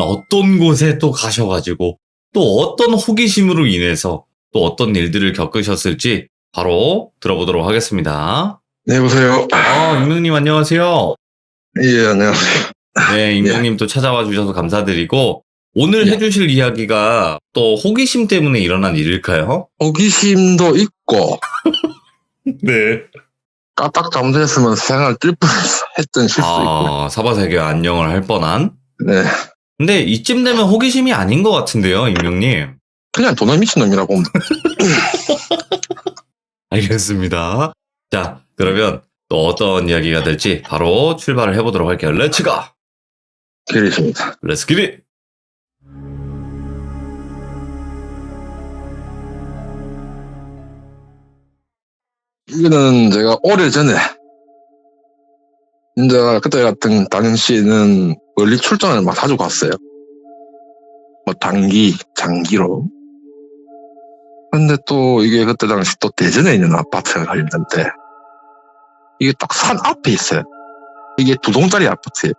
어떤 곳에 또 가셔가지고 또 어떤 호기심으로 인해서 또 어떤 일들을 겪으셨을지 바로 들어보도록 하겠습니다. 네, 보세요. 임명님 안녕하세요. 예, 안녕하세요. 네, 임명님 또 찾아와 주셔서 감사드리고 오늘 예. 해주실 이야기가 또 호기심 때문에 일어난 일일까요? 호기심도 있고, 네. 까딱 잘못했으면 세상을 뜰 뻔했던 실수도 있고. 사바세계 안녕을 할 뻔한? 네. 근데 이쯤 되면 호기심이 아닌 것 같은데요, 임명님. 그냥 돈을 미친놈이라고 봅니다. 알겠습니다. 자, 그러면 또 어떤 이야기가 될지 바로 출발을 해보도록 할게요. 렛츠 고! 길이십니다. 렛츠 기릿! 이거는 제가 오래전에, 이제 그때 같은 당시에는 멀리 출장을 막 자주 갔어요. 뭐 단기, 장기로. 근데 또 이게 그때 당시 또 대전에 있는 아파트가 걸렸는데, 이게 딱 산 앞에 있어요. 이게 2동짜리 아파트예요.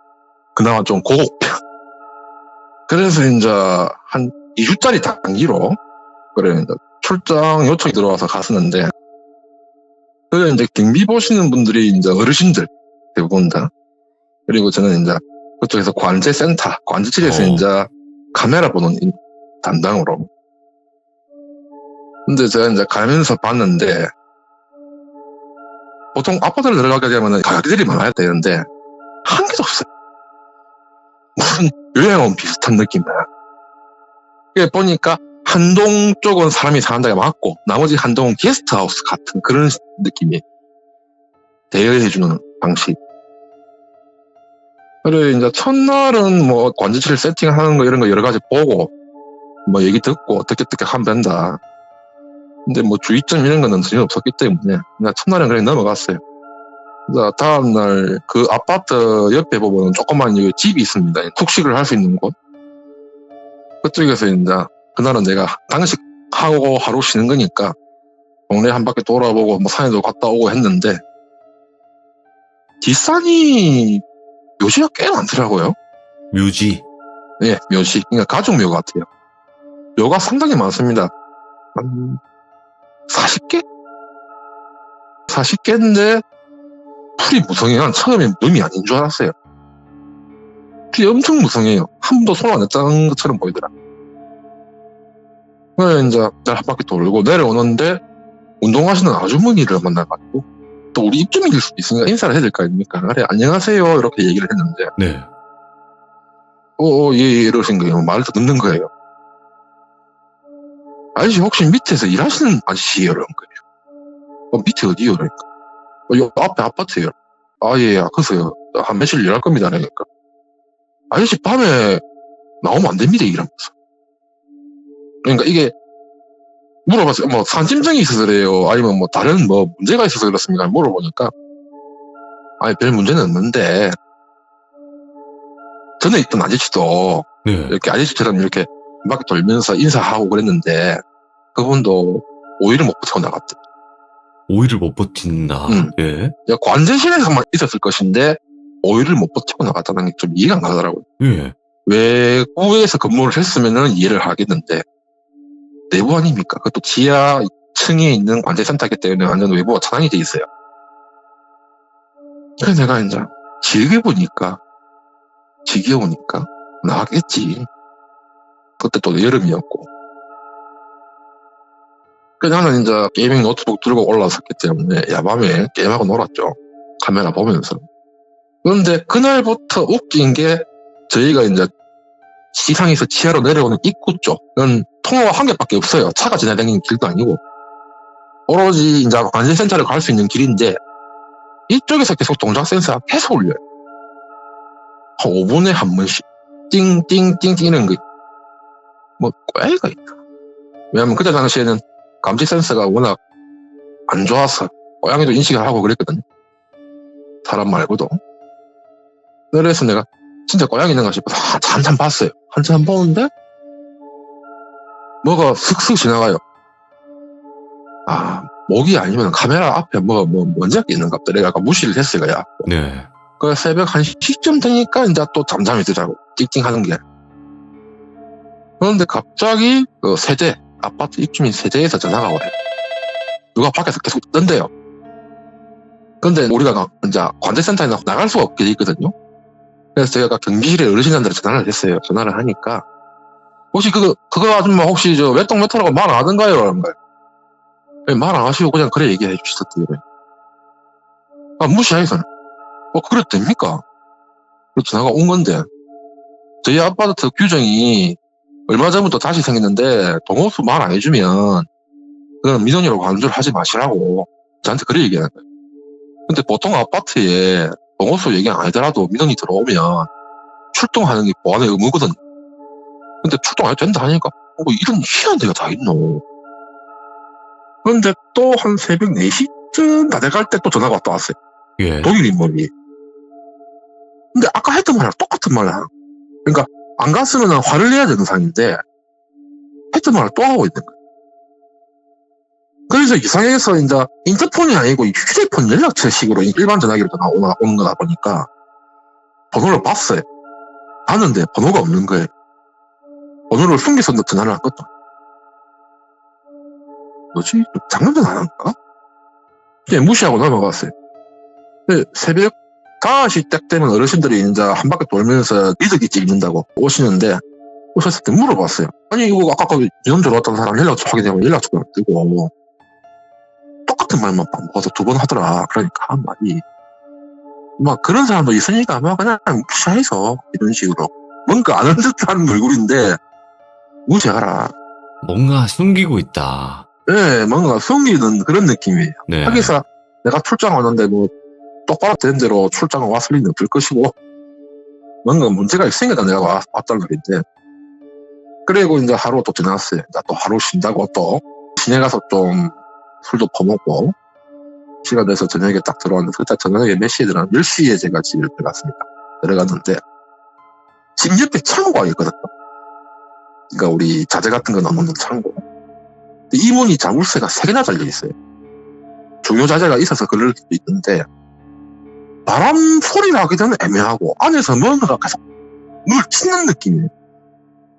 그나마 좀 고급형. 그래서 이제 한 2주짜리 단기로, 그래, 이제 출장 요청이 들어와서 갔었는데, 그래, 이제 경비 보시는 분들이 이제 어르신들, 대부분 다. 그리고 저는 이제 그쪽에서 관제센터, 관제실에서 이제 카메라 보는 담당으로. 근데 제가 이제 가면서 봤는데, 보통 아파트를 들어가게 되면 가게들이 많아야 되는데, 한 개도 없어요. 무슨 요양원 비슷한 느낌이야. 이게 보니까 한 동 쪽은 사람이 사는다고 맞고, 나머지 한 동은 게스트하우스 같은 그런 느낌이 대여해주는 방식. 그래, 이제 첫날은 뭐 관제실 세팅하는 거 이런 거 여러 가지 보고, 뭐 얘기 듣고 어떻게 하면 된다. 근데 뭐 주의점 이런 거는 전혀 없었기 때문에, 그냥 첫날은 그냥 넘어갔어요. 그래서 다음날 그 아파트 옆에 보면 조그만 집이 있습니다. 숙식을 할 수 있는 곳. 그쪽에서 이제 그날은 내가 당직하고 하루 쉬는 거니까 동네 한 바퀴 돌아보고 뭐 산에도 갔다 오고 했는데 뒷산이 묘지가 꽤 많더라고요. 묘지. 예, 묘지. 그러니까 가족묘 같아요. 묘가 상당히 많습니다. 한 40개? 40개인데 풀이 무성해요. 난 처음에 놈이 아닌 줄 알았어요. 풀이 엄청 무성해요. 한 번도 손 안 냈다는 것처럼 보이더라. 그래서 이제 한 바퀴 돌고 내려오는데 운동하시는 아주머니를 만나가지고 또 우리 입주민일 수도 있으니까 인사를 해야 될 거 아닙니까? 그래, 안녕하세요. 이렇게 얘기를 했는데 네. 예, 이러신 거예요. 말을 듣는 거예요. 아저씨 혹시 밑에서 일하시는 아저씨예요? 이런 거예요. 밑에 어디요? 그러니까. 요 앞에 아파트예요. 예, 그래서요. 한 며칠 일할 겁니다. 그러니까. 아저씨 밤에 나오면 안 됩니다. 이러면서. 그러니까 이게 물어봤어요. 뭐 산짐승이 있어서 그래요? 아니면 뭐 다른 뭐 문제가 있어서 그렇습니까? 물어보니까 별 문제는 없는데 전에 있던 아저씨도 네. 이렇게 아저씨처럼 이렇게 막 돌면서 인사하고 그랬는데 그분도 오일을 못 버티고 나갔대. 오일을 못 버틴다. 예. 관제실에서만 있었을 것인데 오일을 못 버티고 나갔다는 게 좀 이해가 안 가더라고요. 예. 외부에서 근무를 했으면은 이해를 하겠는데 내부 아닙니까? 그것도 지하 층에 있는 관제센터이기 때문에 완전 외부가 차단이 돼 있어요. 그래서 내가 이제 지겨우니까 나가겠지. 그때 또 여름이었고. 그래서 나는 이제 게이밍 노트북 들고 올라섰기 때문에 야밤에 게임하고 놀았죠. 카메라 보면서. 그런데 그날부터 웃긴 게 저희가 이제 지상에서 지하로 내려오는 입구 쪽은 통로가 한 개밖에 없어요. 차가 지나다니는 길도 아니고. 오로지 이제 관제센터를 갈 수 있는 길인데 이쪽에서 계속 동작 센서가 계속 울려요. 한 5분에 한 번씩 띵띵띵 이런 거. 뭐 꾀가 있다. 왜냐면 그때 당시에는 감지 센서가 워낙 안 좋아서 고양이도 인식을 하고 그랬거든요. 사람 말고도. 그래서 내가 진짜 고양이 있는가 싶어서 한참 봤어요. 한참 보는데 뭐가 슥슥 지나가요. 목이 아니면 카메라 앞에 뭐가 먼지가 있는가 보다. 내가 아까 무시를 했어요. 네. 그 새벽 1시쯤 되니까 이제 또 잠잠이 들더라고. 띵띵 하는 게. 그런데 갑자기 그 세대, 아파트 입주민 세대에서 전화가 와요. 누가 밖에서 계속 뜬대요. 근데 우리가 이제 관제센터에 나갈 수가 없게 돼 있거든요. 그래서 제가 경비실에 어르신한테 전화를 했어요. 전화를 하니까 혹시 그거 아줌마 혹시 저 몇동 몇 호라고 말 안 하던가요? 라는 거예요. 말 안 하시고 그냥 그래 얘기해 주셨대요. 아, 무시하겠어요. 그래도 됩니까? 그 전화가 온 건데 저희 아파트 규정이 얼마 전부터 다시 생겼는데 동호수 말 안 해주면 그건 민원이라고 간주를 하지 마시라고 저한테 그래 얘기하는 거예요. 근데 보통 아파트에 동호수 얘기 안 하더라도 민원이 들어오면 출동하는 게 보안의 의무거든요. 근데 출동 안 해도 된다 하니까 이런 희한한 데가 다 있노. 그런데 또 한 새벽 4시쯤 다 돼갈 때 또 전화가 왔어요. 예. 독일 인물이. 근데 아까 했던 말이랑 똑같은 말을 하는. 그러니까 안 갔으면 화를 내야 되는 상인데 했던 말을 또 하고 있는 거예요. 그래서 이상해서 이제 인터폰이 아니고 휴대폰 연락처식으로 일반 전화기로 오는 거다 보니까 번호를 봤어요. 봤는데 번호가 없는 거예요. 번호를 숨겨서 전화를 한 것도. 뭐지? 장난전 안 한가? 그냥 무시하고 넘어갔어요. 새벽 5시 딱 되면 어르신들이 이제 한 바퀴 돌면서 리더기집 있는다고 오시는데 오셨을 때 물어봤어요. 아니 이거 아까 그 민원 들어왔던 사람 연락처 확인하면 연락처가 뜨고 똑같은 말만 반복해서 2번 하더라. 그러니까 한 말이 막 그런 사람도 있으니까 막 그냥 무시해서 이런 식으로 뭔가 아는 듯한 얼굴인데 무시하라. 뭔가 숨기고 있다. 네, 뭔가 숨기는 그런 느낌이에요. 네. 하기사 내가 출장 왔는데 뭐 똑바로 된 대로 출장을 왔을 리는 없을 것이고 뭔가 문제가 있으니까 내가 왔다는 말인데 그리고 이제 하루 또 지났어요. 또 하루 쉰다고 또 시내 가서 좀 술도 퍼먹고 시간 돼서 저녁에 딱 들어왔는데 그때 저녁에 몇 시에 들어갔는데 10시에 제가 집에 들어갔습니다. 들어갔는데 집 옆에 창고가 있거든요. 그러니까 우리 자재 같은 거 넣는 창고. 이 문이 자물쇠가 3개나 달려있어요. 중요 자재가 있어서 그럴 수도 있는데 바람 소리를 하게 되면 애매하고 안에서 뭔가가 계속 물 튀는 느낌이에요.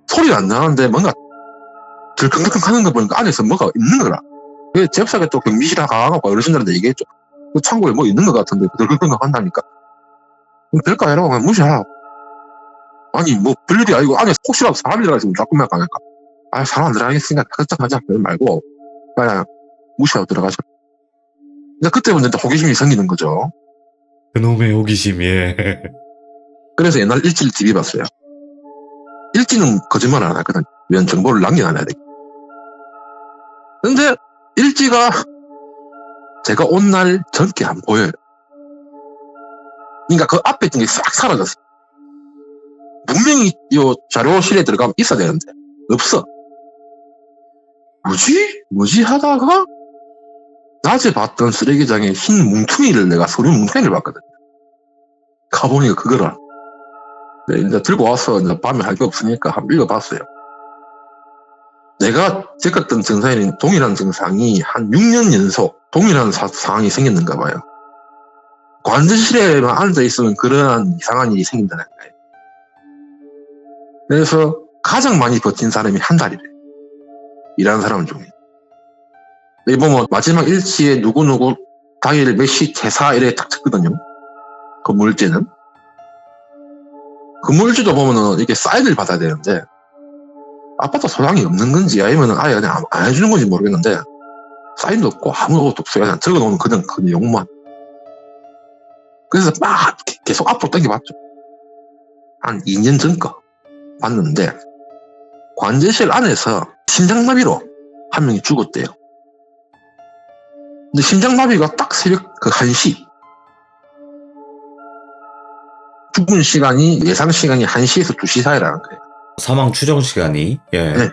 소리가 안 나는데 뭔가 들컹들컹 하는 거 보니까 안에서 뭐가 있는 거라. 제 옆에 또 경비실에 가가지고 어르신들한테 얘기했죠. 그 창고에 뭐 있는 것 같은데 들컹들컹 한다니까. 될까 이러고 그냥 무시하라고. 아니 뭐 별일이 아니고 안에 혹시라도 사람이 들어가있으면 자꾸만 가니까 사람 들어가겠으니까 걱정하자 말고 그냥 무시하고 들어가죠. 근데 그때부터 이제 호기심이 생기는 거죠. 그놈의 호기심이. 그래서 옛날 일지를 뒤져봤어요. 일지는 거짓말 안 하거든. 왜냐면 정보를 남겨 놔야 돼. 근데 일지가 제가 온 날 전께 안 보여요. 그러니까 그 앞에 있던 게 싹 사라졌어. 분명히 요 자료실에 들어가면 있어야 되는데 없어. 뭐지 하다가 낮에 봤던 쓰레기장에 흰 뭉퉁이를 내가 서류 뭉퉁이를 봤거든. 가보니까 그거라. 네, 이제 들고 와서 이제 밤에 할 게 없으니까 한번 읽어봤어요. 내가 겪었던 증상이 동일한 증상이 한 6년 연속 동일한 상황이 생겼는가 봐요. 관제실에만 앉아있으면 그러한 이상한 일이 생긴다는 거예요. 그래서 가장 많이 버틴 사람이 한 달이래. 일하는 사람 중에. 여기 보면 마지막 일치에 누구누구 당일 몇 시 퇴사 이래 딱 적거든요. 건물주는. 건물주도 보면은 이렇게 사인을 받아야 되는데 아파트 소장이 없는 건지 아니면 아예 그냥 안 해주는 건지 모르겠는데 사인도 없고 아무것도 없어요. 그냥 적어놓은 그냥 그 내용만. 그래서 막 계속 앞으로 당겨봤죠. 한 2년 전 거 봤는데 관제실 안에서 심장마비로 한 명이 죽었대요. 근데 심장마비가 딱 새벽 그 1시. 죽은 시간이 예상 시간이 1시에서 2시 사이라는 거예요. 사망 추정 시간이. 예. 네.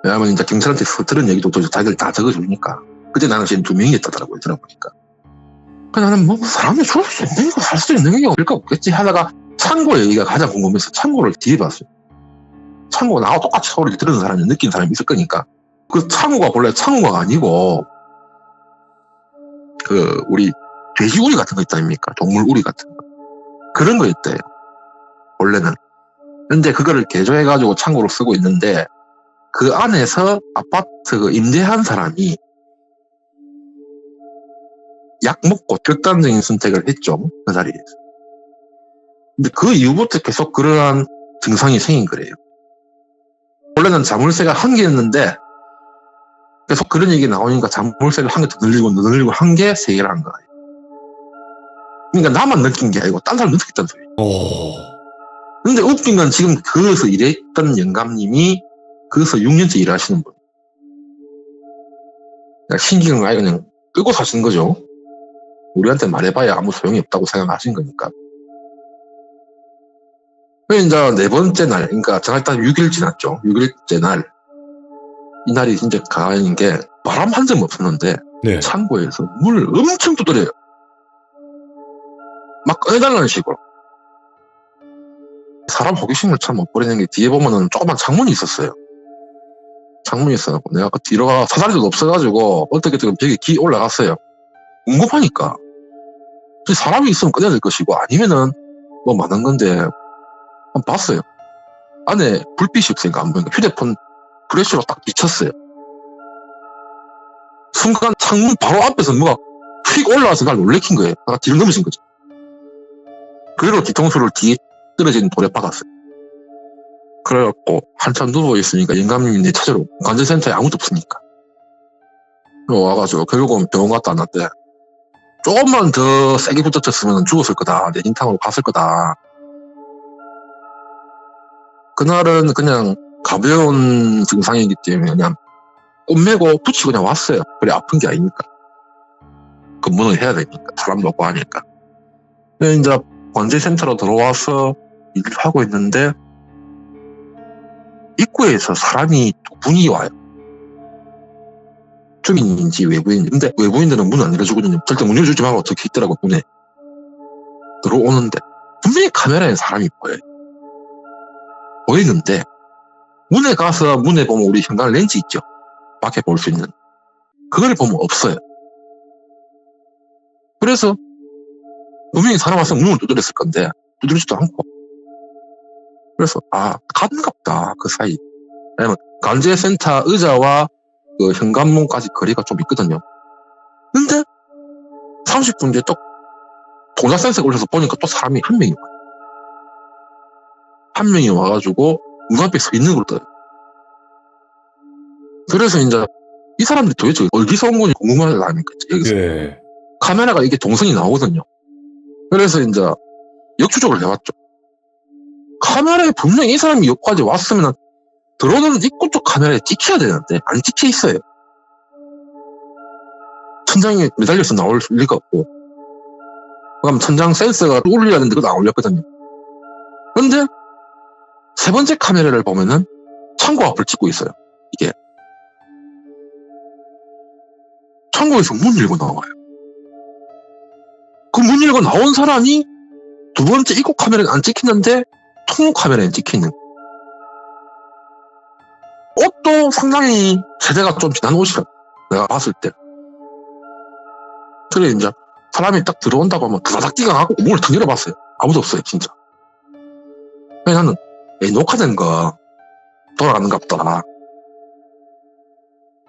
왜냐면 이제 경찰한테 들은 얘기도 또 자기들 다 적어주니까. 그때 나는 지금 2명이었다더라고요. 들어보니까. 그래서 나는 뭐 사람이 죽을 수 있는 거 살 수 있는 게 없을까 없겠지 하다가 창고 얘기가 가장 궁금해서 창고를 뒤져봤어요. 창고 나와 똑같이 소리를 들은 사람이 느낀 사람이 있을 거니까. 그 창고가 본래 창고가 아니고 그 우리 돼지우리 같은 거 있지 않습니까? 동물우리 같은 거. 그런 거 있대요. 원래는. 근데 그거를 개조해가지고 창고로 쓰고 있는데 그 안에서 아파트 그 임대한 사람이 약 먹고 극단적인 선택을 했죠. 그 자리에서. 근데 그 이후부터 계속 그러한 증상이 생긴 거래요. 원래는 자물쇠가 한 개였는데 계속 그런 얘기 나오니까 자물쇠를 한 개 더 늘리고 한 개 세 개를 한 거예요. 그러니까 나만 느낀 게 아니고 딴 사람 느꼈다는 소리예요. 근데 웃긴 건 지금 거기서 일했던 영감님이 거기서 6년째 일하시는 분. 그러니까 신기한 거 아니고 그냥 끄고 사시는 거죠. 우리한테 말해봐야 아무 소용이 없다고 생각하신 거니까. 그래서 이제 네 번째 날, 그러니까 제가 일단 6일 지났죠. 6일째 날. 이날이 진짜 가인인 게 바람 한 점 없었는데 네. 창고에서 문을 엄청 두드려요. 막 꺼내달라는 식으로. 사람 호기심을 참 못 버리는 게 뒤에 보면은 조그만 창문이 있었어요. 창문이 있어갖고 내가 그 뒤로 가 사다리도 없어가지고 어떻게 벽에 기 올라갔어요. 궁금하니까. 사람이 있으면 꺼내야 될 것이고 아니면은 뭐 많은 건데 한번 봤어요. 안에 불빛이 없으니까 안 보니까 휴대폰 플래시로 딱 비쳤어요. 순간 창문 바로 앞에서 뭐가 휙 올라와서 날 놀래킨 거예요. 내가 뒤를 넘으신 거죠. 그리고 뒤통수를 뒤에 떨어진 돌에 박았어요. 그래갖고 한참 누워있으니까 영감님이 내 찾으러 관제센터에 아무도 없으니까 와가지고 결국은 병원 갔다 왔는데 조금만 더 세게 부딪혔으면 죽었을 거다. 내진탕으로 갔을 거다. 그날은 그냥 가벼운 증상이기 때문에 그냥 꼼매고 붙이고 그냥 왔어요. 그래 아픈 게 아니니까. 근무는 해야 되니까. 사람도 없고 하니까. 그래서 이제 관제센터로 들어와서 일을 하고 있는데 입구에서 사람이 두 분이 와요. 주민인지 외부인인지. 근데 외부인들은 문 안 열어주거든요. 절대 문 열어주지 말고 적혀 있더라고 문에. 들어오는데 분명히 카메라에 사람이 보여요. 보이는데 문에 가서 문에 보면 우리 현관 렌즈 있죠. 밖에 볼 수 있는. 그걸 보면 없어요. 그래서 분명히 사람 와서 문을 두드렸을 건데 두드리지도 않고. 그래서 가깝다 그 사이. 왜냐면 관제센터 의자와 그 현관문까지 거리가 좀 있거든요. 근데 30분 뒤에 또 동작 센서가 올려서 보니까 또 사람이 한 명이 와요. 한 명이 와가지고 문 앞에 서 있는 걸 떠요. 그래서 이제 이 사람들이 도대체 어디서 온 건지 궁금하지 않습니까? 여기서. 예. 카메라가 이게 동선이 나오거든요. 그래서 이제 역추적을 해왔죠. 카메라에 분명히 이 사람이 여기까지 왔으면 들어오는 입구 쪽 카메라에 찍혀야 되는데 안 찍혀 있어요. 천장에 매달려서 나올 리가 없고. 그럼 천장 센서가 올려야 되는데 그것도 안 올렸거든요. 근데 세 번째 카메라를 보면은 창고 앞을 찍고 있어요. 이게. 창고에서 문 열고 나와요. 그 문 열고 나온 사람이 두 번째 입구 카메라는 안 찍히는데 통로 카메라에 찍히는. 옷도 상당히 세대가 좀 지난 옷이라 내가 봤을 때. 그래 이제 사람이 딱 들어온다고 하면 드다닥 뛰어가고 문을 탁 열어봤어요. 아무도 없어요 진짜. 그래서 나는 녹화된 거 돌아가는갑다.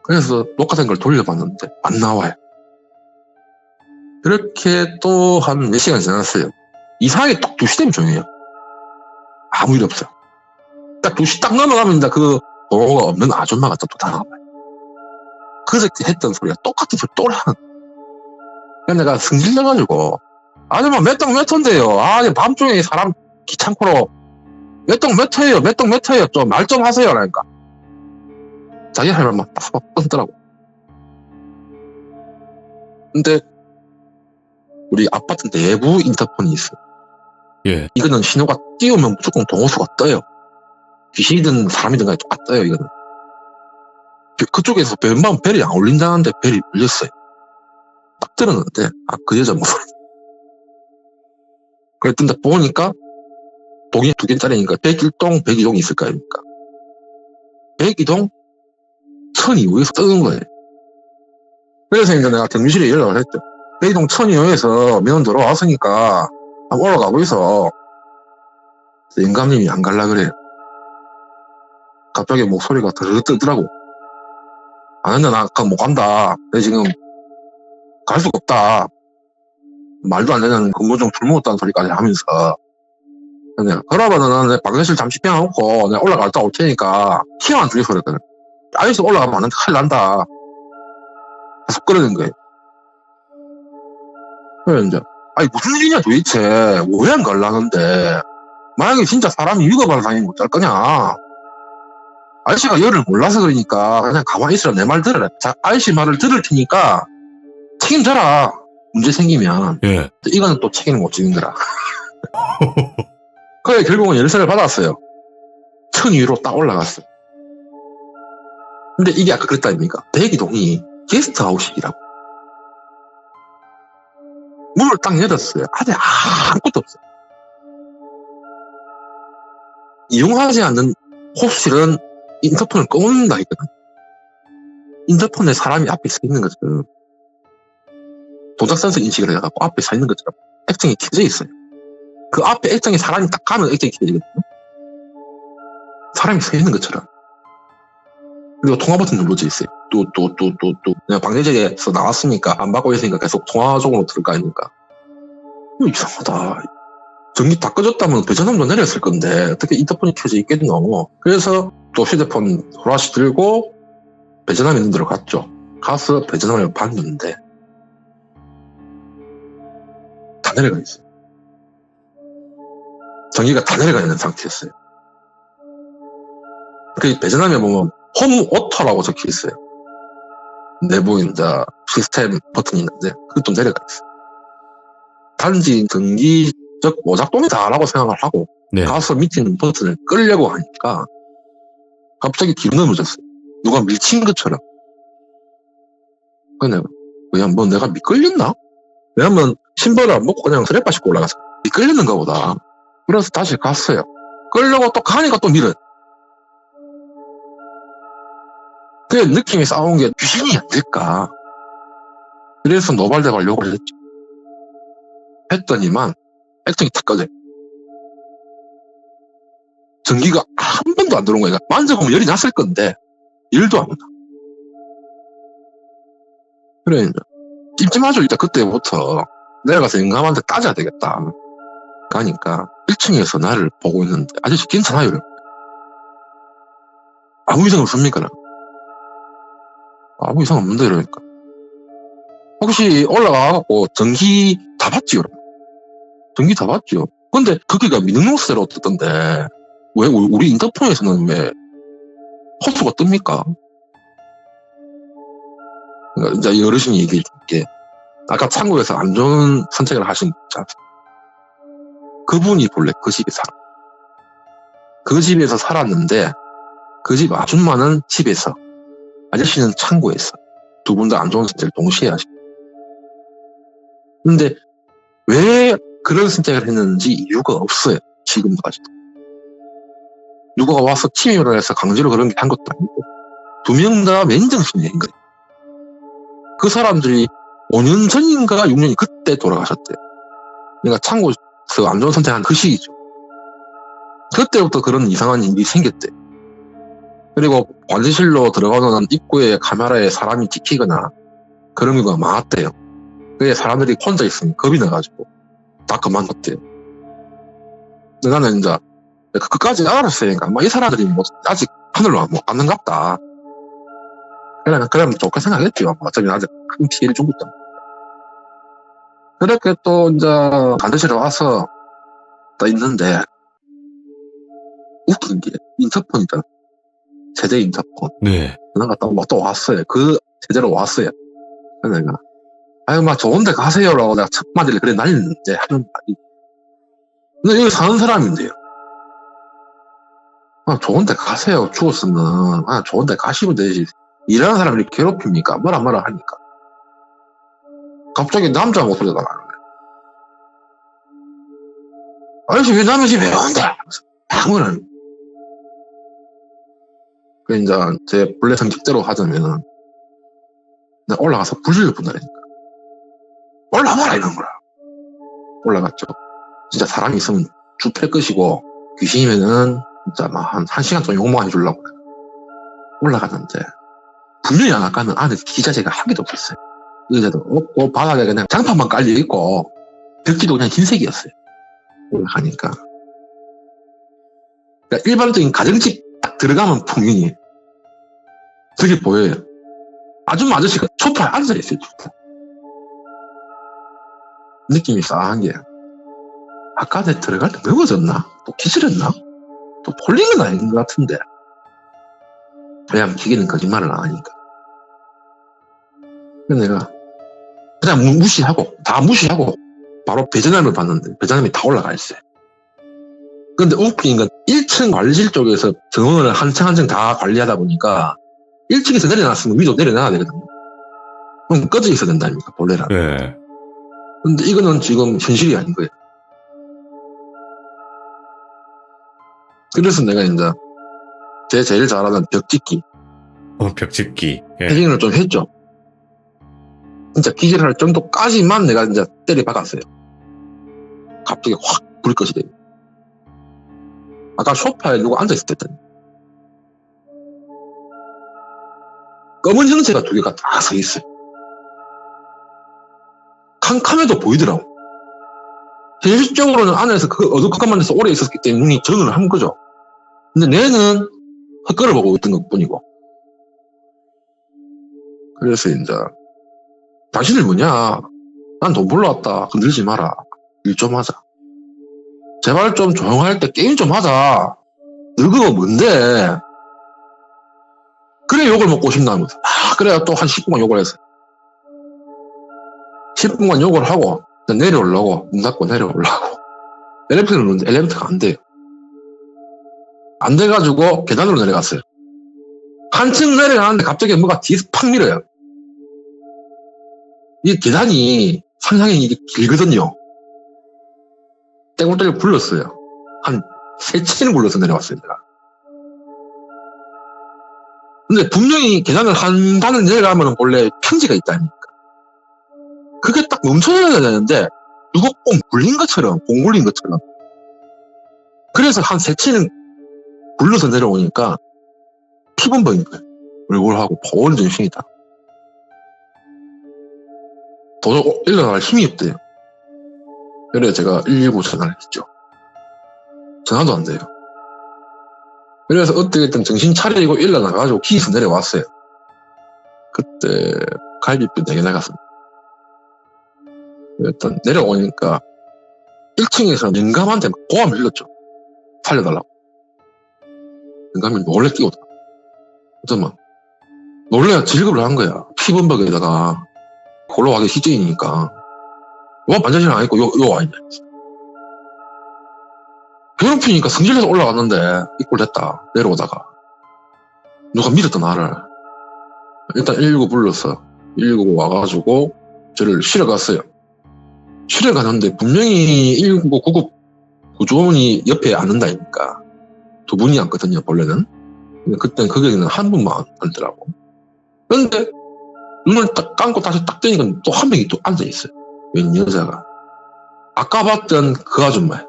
그래서 녹화된 걸 돌려봤는데 안 나와요. 그렇게 또 한 몇 시간 지났어요. 이상하게 딱 2시 되면 조용해요. 아무 일 없어요. 딱 2시 딱 넘어가면 이제 그 번호가 없는 아줌마가 또 나와요. 그저께 했던 소리가 똑같은 소리 또 하는. 그래서 내가 승질내가지고 아줌마 몇 동 몇 호인데요. 밤중에 사람 귀찮고로 몇 동 몇 호예요. 몇 동 몇 호예요. 좀 말 좀 하세요. 그러니까 자기 할 말만 딱 끊더라고. 근데 우리 아파트 내부 인터폰이 있어요. 예. 이거는 신호가 띄우면 무조건 동호수가 떠요. 귀신이든 사람이든 간에 똑같 떠요. 이거는. 그쪽에서 웬만하면 벨이 안 울린다는데 벨이 울렸어요. 딱 들었는데 그 여자 목소리. 그랬던데 보니까 동이 2개짜리니까 101동 102동이 있을 거 아닙니까. 102동 1002호에서 뜨는 거예요. 그래서 이제 내가 경비실에 연락을 했죠. 102동 1002호에서 민원 들어왔으니까 한번 올라가고 있어. 영감님이 안 갈라 그래요. 갑자기 목소리가 드르르 뜨더라고. 근데 나 아까 못 간다. 내 지금 갈 수가 없다. 말도 안 되는 근무 중 술 먹었다는 소리까지 하면서. 근데 그러면은 내 방에실 잠시 빼놓고 내가 올라갔다 올 테니까 키만 두개 소리거든. 아이스 올라가면 안 된다. 큰일 난다. 계속 그러는 거예요. 그래 이제 아니 무슨 일이냐 도대체. 왜 안 갈라는데. 만약에 진짜 사람이 위급한 상황이면 어쩔 거냐. 아저씨가 열을 몰라서 그러니까 그냥 가만히 있으라. 내 말 들으라. 자, 아저씨 말을 들을 테니까 책임져라. 문제 생기면. 예. 이거는 또 책임을 못 지는 거라. 그래 결국은 열쇠를 받았어요. 천 위로 딱 올라갔어요. 근데 이게 아까 그랬다 아닙니까? 대기동이 게스트하우스이라고. 문을 딱 열었어요. 안에 아무것도 없어요. 이용하지 않는 호스실은 인터폰을 꺼놓는다 했거든. 인터폰에 사람이 앞에 서 있는 것처럼 도작 센서 인식을 해갖고 앞에 서 있는 것처럼 액정이 켜져 있어요. 그 앞에 액정에 사람이 딱 가면 액정이 켜지거든요. 사람이 서 있는 것처럼. 그리고 통화 버튼 눌러져 있어요. 또. 내가 방대적에서 나왔으니까 안 받고 있으니까 계속 통화 쪽으로 들을 거 아닙니까? 이상하다. 전기 다 꺼졌다면 배전함도 내렸을 건데 어떻게 인터폰이 켜져 있겠노. 그래서 또 휴대폰 후라시 들고 배전함 있는 데로 갔죠. 가서 배전함을 봤는데 다 내려가 있어요. 전기가 다 내려가 있는 상태였어요. 그 배전함에 보면 홈 오토라고 적혀 있어요. 내부 이제 시스템 버튼이 있는데 그것도 내려가 있어요. 단지 전기적 오작동이다라고 생각을 하고 네. 가서 밑에 있는 버튼을 끌려고 하니까 갑자기 뒤로 넘어졌어요. 누가 밀친 것처럼. 그냥 뭐 내가 미끌렸나? 왜냐면 신발을 안 벗고 그냥 스레빠 싣고 올라가서 미끌렸는가 보다. 그래서 다시 갔어요. 끌려고 또 가니까 또 밀어요. 그 느낌이 싸운 게 귀신이 안 될까. 그래서 노발대발 욕을 했죠. 했더니만 액정이 탁 꺼져요. 전기가 한 번도 안 들어온 거니까 만져보면 열이 났을 건데 열도 안 온다. 그래 이제 찜찜하죠. 일단 그때부터 내려가서 영감한테 따져야 되겠다. 가니까 1층에서 나를 보고 있는데 아저씨 괜찮아요? 아무 이상 없습니까? 아무 이상 없는데 이러니까 혹시 올라가갖고 전기 다 봤지요? 전기 다 봤죠. 근데 거기가 미능록세로 떴던데 왜 우리 인터폰에서는 왜 호수가 뜹니까? 그러니까 이제 어르신이 얘기해 줄게. 아까 창고에서 안 좋은 선택을 하신 분 그분이 본래 그 집에 살아. 그 집에서 살았는데 그 집 아줌마는 집에서 아저씨는 창고에서 두 분 다 안 좋은 선택을 동시에 하시고. 근데 왜 그런 선택을 했는지 이유가 없어요. 지금까지도. 누가 와서 침입을 해서 강제로 그런 게 한 것도 아니고 두 명 다 맨정신인 거예요. 그 사람들이 5년 전인가 6년이 그때 돌아가셨대요. 그러니까 창고에서 안 좋은 선택한 그 시기죠. 그때부터 그런 이상한 일이 생겼대요. 그리고 관리실로 들어가는 입구에 카메라에 사람이 찍히거나 그런 경우가 많았대요. 그게 사람들이 혼자 있으니 겁이 나가지고 다 그만뒀대요. 근데 나는 이제 그까지 알았으니까 이 사람들이 뭐 아직 하늘로 뭐 안는갑다. 그러면 좋게 생각했죠. 어차피 아직 큰 피해를 주고 있다. 그렇게 또 이제 관리실에 와서 또 있는데 웃긴 게 인터폰이잖아. 세대 인터폰. 네. 내가 또 왔어요. 그 세대로 왔어요. 그래서 내가 아유 막 좋은데 가세요라고 내가 첫 마디를 그래 날리는데 하는 말이. 근데 여기 사는 사람인데요. 좋은데 가세요. 죽었으면 좋은데 가시면 되지. 일하는 사람들이 괴롭힙니까? 뭐라 하니까. 갑자기 남자 목소리가 나가는 거예요. 아저씨 왜 남의 집에 온다? 아무런. 그 이제 제 본래 성격대로 하자면은 내가 올라가서 불질러 분다라니까. 올라와라 이런 거야. 올라갔죠. 진짜 사람이 있으면 주 패 끄시고 귀신이면은 진짜 막 한 시간 동안 욕 많이 주려고 올라갔는데 분명히 아까는 안에 기자재가 한 개도 없었어요. 의자도 없고 바닥에 그냥 장판만 깔려 있고 벽지도 그냥 흰색이었어요. 올라가니까. 그러니까 일반적인 가정집 딱 들어가면 풍경이 그게 보여요. 아줌마 아저씨가 소파에 앉아있어요. 느낌이 싸한 게 아까 내 들어갈 때 넘어졌나? 또 기절했나? 또 폴린 건 아닌 것 같은데. 왜냐면 기계는 거짓말을 안 하니까. 그래서 내가 그냥 다 무시하고 바로 배전함을 봤는데 배전함이 다 올라가 있어요. 근데 웃긴 건 1층 관리실 쪽에서 정원을 한 층 한 층 다 관리하다 보니까 1층에서 내려놨으면 위로 내려놔야 되거든요. 그럼 꺼져 있어야 된다니까 본래라면. 네. 근데 이거는 지금 현실이 아닌 거예요. 그래서 내가 이제 제일 잘하는 벽짓기 벽짓기. 예. 패딩을 좀 했죠. 진짜 기절할 정도까지만 내가 이제 때려 박았어요. 갑자기 확 불이 꺼지더니. 아까 소파에 누가 앉아있을 때 검은 형체가 두 개가 딱 서 있어요. 캄캄해도 보이더라고. 현실적으로는 안에서 그 어두컴컴한 데서 오래 있었기 때문에 눈이 전을 한 거죠. 근데 내는 헛걸을 보고 있던 것 뿐이고. 그래서 이제 당신들 뭐냐? 난 돈 벌러 왔다. 건들지 마라. 일 좀 하자. 제발 좀 조용할 때 게임 좀 하자. 늙으면 뭔데? 그래 욕을 먹고 싶나면서. 그래야 또 한 10분간 욕을 했어요. 10분간 욕을 하고 내려오려고 문 닫고 내려오려고 엘리베이터를 누르는데 엘리베이터가 안 돼요. 안 돼가지고 계단으로 내려갔어요. 한층 내려가는데 갑자기 뭐가 뒤에서 팍 밀어요. 이 계단이 상당히 이게 길거든요. 떼굴떼굴 굴렀어요. 한 3층을 굴러서 내려왔어요. 제가. 근데 분명히 계단을 한 단을 내려가면 원래 평지가 있다니까. 그게 딱 멈춰야 되는데 누가 꽁 굴린 것처럼 꽁 굴린 것처럼. 그래서 한 3층을 굴러서 내려오니까 피범벅인 거예요. 얼굴하고 보온 정신이다. 도저히 일어날 힘이 없대요. 그래서 제가 119 전화를 했죠. 전화도 안 돼요. 그래서 어떻게든 정신 차리고 일어나가지고 기에서 내려왔어요. 그때 갈비뼈 4개 나갔습니다. 일단 내려오니까 1층에서 영감한테 고함을 흘렸죠. 살려달라고. 영감이 몰래 끼우다. 어쩌면 놀래야 질급을 한 거야. 피범벅에다가 골로 가기 시적이니까 와 반자실 안 했고 요 와 있네. 괴롭히니까 성질내서 올라갔는데 이꼴 됐다. 내려오다가 누가 믿었다 나를. 일단 119 불렀어. 119 와가지고 저를 실어 갔어요. 실어 가는데 분명히 119 구급 구조원이 옆에 앉는다니까. 2분이 앉거든요 본래는. 그때는 거기는 한 분만 앉더라고. 그런데 눈을 딱 감고 다시 딱 뜨니까 또 한 명이 또 앉아있어요. 웬 여자가. 아까 봤던 그 아줌마야.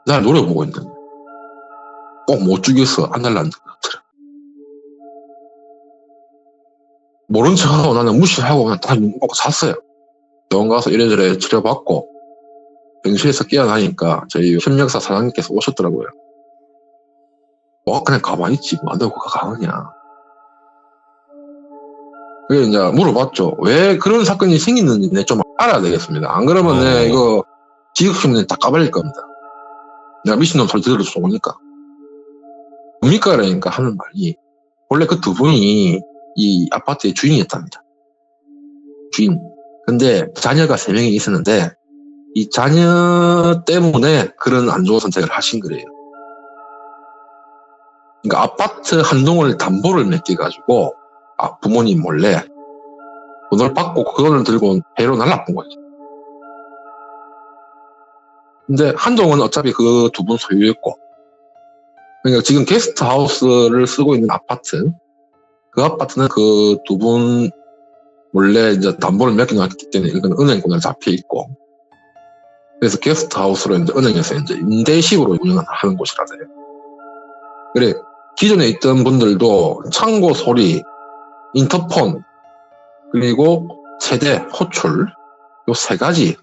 날 노려보고 있는데 꼭 못 죽였어. 안 날라앉는 것처럼. 모른 척하고 나는 무시하고 그냥 다 눈 감고 잤어요. 병원 가서 이래저래 치료받고 병실에서 깨어나니까 저희 협력사 사장님께서 오셨더라고요. 그냥 가만히 있지 뭐 안 되고 가느냐. 그래서 이제 물어봤죠. 왜 그런 사건이 생기는지 좀 알아야 되겠습니다. 안 그러면 이거 지극히면 다 까발릴 겁니다. 내가 미친놈 소리 들어도 좋으니까. 뭡니까? 그러니까 하는 말이 원래 그 2분이 이 아파트의 주인이었답니다. 주인. 근데 자녀가 3명이 있었는데 이 자녀 때문에 그런 안 좋은 선택을 하신 거래요. 그러니까 아파트 한 동을 담보를 맡겨가지고 부모님 몰래 돈을 받고 그거를 들고 배로 날라쁜 거죠. 근데 한 동은 어차피 그 2분 소유였고, 그러니까 지금 게스트하우스를 쓰고 있는 아파트, 그 아파트는 그 2분 몰래 이제 담보를 맡겨놨기 때문에 이건 은행권으로 잡혀 있고, 그래서 게스트하우스로 이제 은행에서 이제 임대식으로 운영하는 곳이라서요. 그래, 기존에 있던 분들도 창고 소리, 인터폰, 그리고 세대, 호출, 요 세 가지.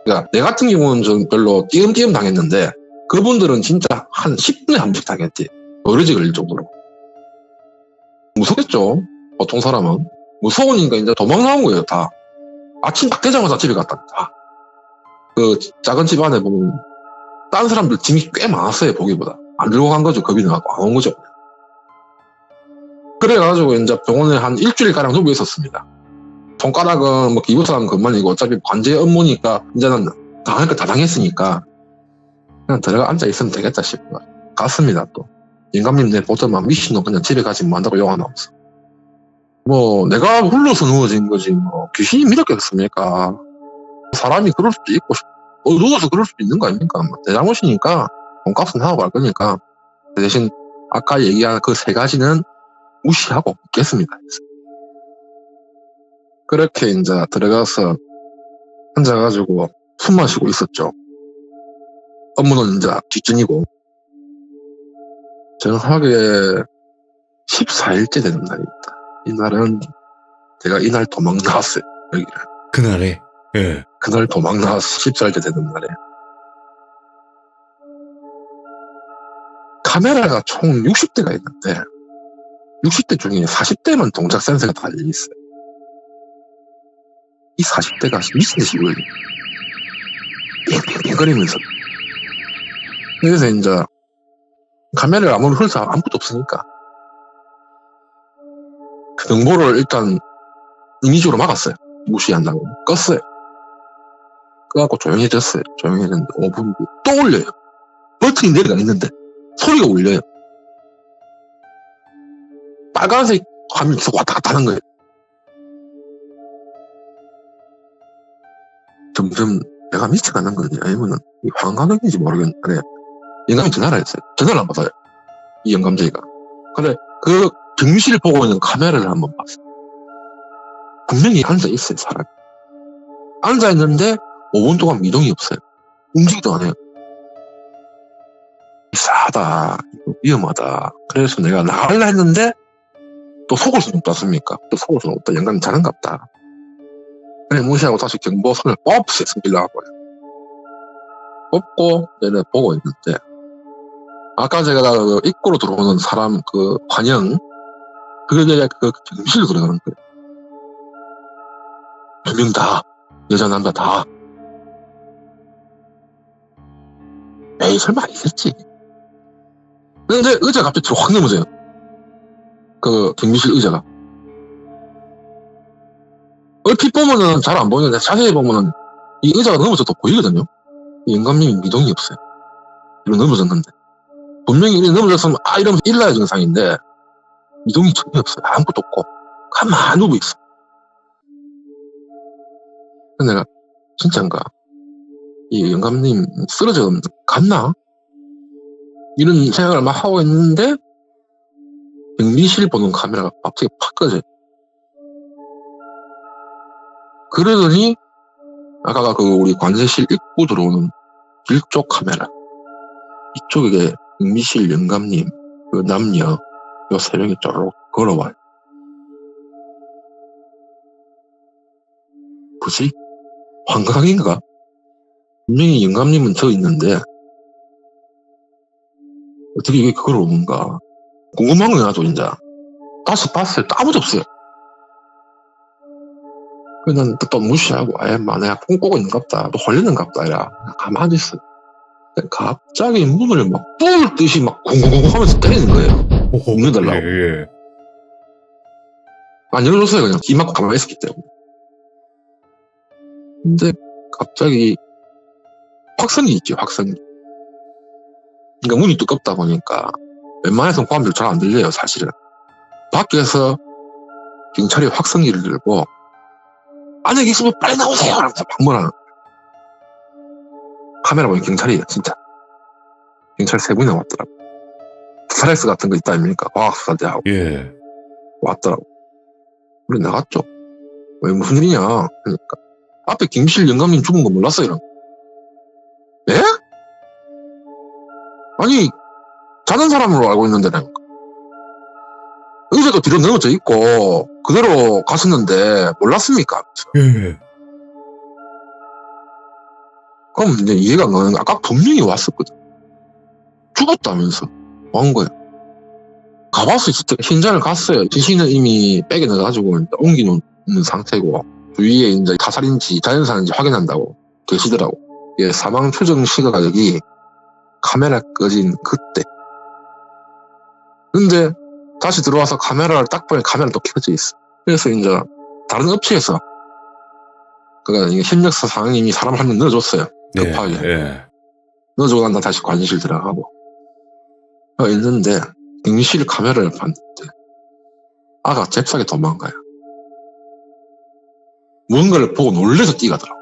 그러니까 내 같은 경우는 좀 별로 띄엄띄엄 당했는데 그분들은 진짜 한 10분에 한 번씩 당했지. 버러지 걸릴 정도로. 무섭겠죠? 보통 사람은. 무서우니까 이제 도망 나온 거예요, 다. 아침 딱 되자마자 집에 갔다. 다. 그 작은 집 안에 보면 딴 사람들 짐이 꽤 많았어요, 보기보다. 안 들고 간 거죠, 겁이 나고 안 온 거죠. 그래가지고 이제 병원에 한 일주일가량 누워 있었습니다. 손가락은 뭐 기부사는 그만이고 어차피 관제 업무니까 이제는 당할 거 다 당했으니까 그냥 들어가 앉아 있으면 되겠다 싶어. 갔습니다, 또. 영감님 내 보더만 미친놈 그냥 집에 가지 만다고 영화 나왔어. 뭐 내가 훌러서 누워진 거지 뭐 귀신이 믿었겠습니까? 사람이 그럴 수도 있고 누워서 그럴 수도 있는 거 아닙니까? 뭐 내 잘못이니까 돈값은 하고 갈 거니까 대신 아까 얘기한 그 세 가지는 무시하고 있겠습니다. 그렇게 이제 들어가서 앉아가지고 숨 마시고 있었죠. 업무는 이제 뒷전이고 정확하게 14일째 되는 날입니다. 이날은 제가 이날 도망 나왔어요. 여기를. 그날에? 예. 그날 도망 나와서 14일째 되는 날에 카메라가 총 60대가 있는데 60대 중에 40대만 동작 센서가 달려있어요. 이 40대가 미친 듯이 울려. 빙빙빙거리면서. 그래서 이제 카메라를 아무리 흘러서 아무것도 없으니까 그 정보를 일단 임의적으로 막았어요. 무시한다고. 껐어요. 끄갖고 조용해졌어요. 조용해졌는데 5분 뒤에 또 울려요. 버튼이 내려가 있는데 소리가 울려요. 빨간색 화면이 계속 왔다 갔다 하는 거예요. 점점 내가 미쳐가는 건지 아니면 환각인지 모르겠는데 영감이 전화를 했어요. 전화를 안 받아요. 이 영감쟁이가. 근데 그 경비실 보고 있는 카메라를 한번 봤어요. 분명히 앉아있어요, 사람이. 앉아있는데 5분 동안 미동이 없어요. 움직이도 안 해요. 이상하다. 위험하다. 그래서 내가 나갈라 했는데 또 속을 수는 없지 않습니까? 또 속을 수는 없다. 영감이 자는갑다. 그래 무시하고 다시 경보선을 뽑았어요. 승질나가고요. 뽑고 얘네 보고 있는데 아까 제가 그 입구로 들어오는 사람 그 환영 그게 그 경비실로 들어가는 거예요. 두 명 다 여자 남자 다. 에이 설마 있겠지. 근데 의자가 갑자기 뒤로 확 넘어져요. 그 경비실 의자가. 얼핏 보면은 잘 안 보이는데 자세히 보면은 이 의자가 넘어져도 보이거든요. 이 영감님이 미동이 없어요. 이로 넘어졌는데 분명히 이렇게 넘어졌으면 이러면서 일어나야 정상인데 미동이 전혀 없어요. 아무것도 없고 가만히 누워 있어. 그래서 내가 진짜인가? 이 영감님 쓰러져 갔나? 이런 생각을 막 하고 있는데 경비실 보는 카메라가 갑자기 팍 꺼져요. 그러더니 아까 그 우리 관세실 입구 들어오는 길쪽 카메라 이쪽에 경비실 영감님 그 남녀 요 세 명이 쪼르륵 걸어와요. 뭐지? 환각인가? 분명히 영감님은 저 있는데 어떻게 이게 그걸 오는가 궁금한 거야. 또 이제 다시 봤어요. 아무도 없어요. 그냥 또 무시하고 내가 꿈꾸고 있는갑다 또 홀리는갑다 이라 가만히 있어. 갑자기 문을 막 뿔 듯이 막 쿵쿵쿵 하면서 때리는 거예요. 옮겨달라고. 예. 안 열어줬어요. 그냥 귀 막고 가만히 있었기 때문에. 근데 갑자기 확성기 있죠. 확성기. 그러니까 문이 두껍다 보니까 웬만해서는 고함질 잘 안 들려요. 사실은. 밖에서 경찰이 확성기를 들고 안에 계시면 빨리 나오세요! 라면서 방문하는 카메라 보면 경찰이에요. 진짜. 경찰 3분이나 왔더라고. 스트레스 같은 거 있다 아닙니까? 과학수사대하고. 예. 왔더라고. 우리 나갔죠. 왜 무슨 일이냐? 그러니까 앞에 경비실 영감님 죽은 거 몰랐어요. 이런. 아니, 자는 사람으로 알고 있는데, 내가. 의자도 뒤로 넘어져 있고, 그대로 갔었는데, 몰랐습니까? 예. 그럼 이제 이해가 안 가는 거 아까 분명히 왔었거든. 죽었다면서. 온 거야. 가봤어요. 진짜 현장을 갔어요. 지신은 이미 백에 넣어가지고 옮기는 상태고, 주위에 이제 타살인지 자연사인지 확인한다고 계시더라고. 이게 사망 추정 시각이 카메라 꺼진 그때. 근데 다시 들어와서 카메라를 딱 보니 카메라 또 켜져 있어. 그래서 이제 다른 업체에서 그러니까 협력사 상님이 사람 한 명 넣어줬어요. 급하게. 예. 넣어주고 난 다시 관실 들어가고. 있는데 응실 카메라를 봤는데 아가 잽싸게 도망가요. 뭔가를 보고 놀래서 뛰가더라고.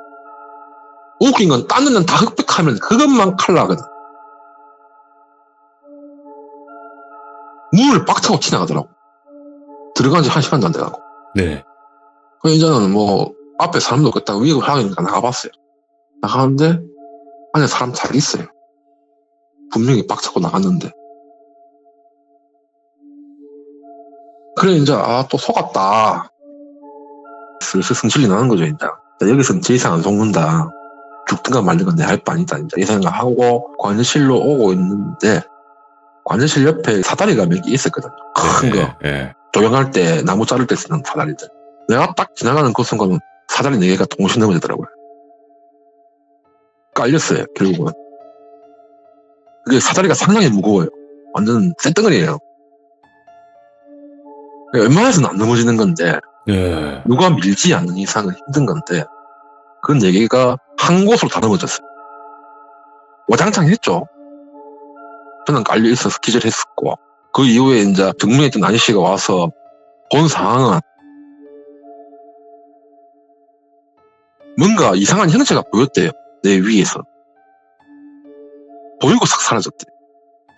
웃긴 건 딴 데는 다 흑백하면 그것만 칼라거든. 문을 빡 차고 지나가더라고. 들어간 지 1시간도 안 돼가고. 네. 이제는 뭐 앞에 사람도 없겠다 위협을 하니까 나가봤어요. 나가는데 안에 사람 잘 있어요. 분명히 빡 차고 나갔는데. 그래 이제 또 속았다. 슬슬 성질이 나는 거죠 이제. 여기서는 제 이상 안 속는다. 죽든가 말든가 내 할 바 아니다. 이제 이 생각하고 관제실로 오고 있는데 관제실 옆에 사다리가 몇 개 있었거든요. 큰 거. 예. 조경할 때 나무 자를 때 쓰는 사다리들. 내가 딱 지나가는 그 순간은 사다리 4개가 동시에 넘어지더라고요. 깔렸어요 결국은. 그게 사다리가 상당히 무거워요. 완전 쇳덩어리예요. 웬만해서는 안 넘어지는 건데 예. 누가 밀지 않는 이상은 힘든 건데 그 4개가 한 곳으로 다 넘어졌어요. 와장창 했죠. 저는 깔려 있어서 기절했었고 그 이후에 이제 등문에 있던 아저씨가 와서 본 상황은 뭔가 이상한 형체가 보였대요. 내 위에서. 보이고 싹 사라졌대.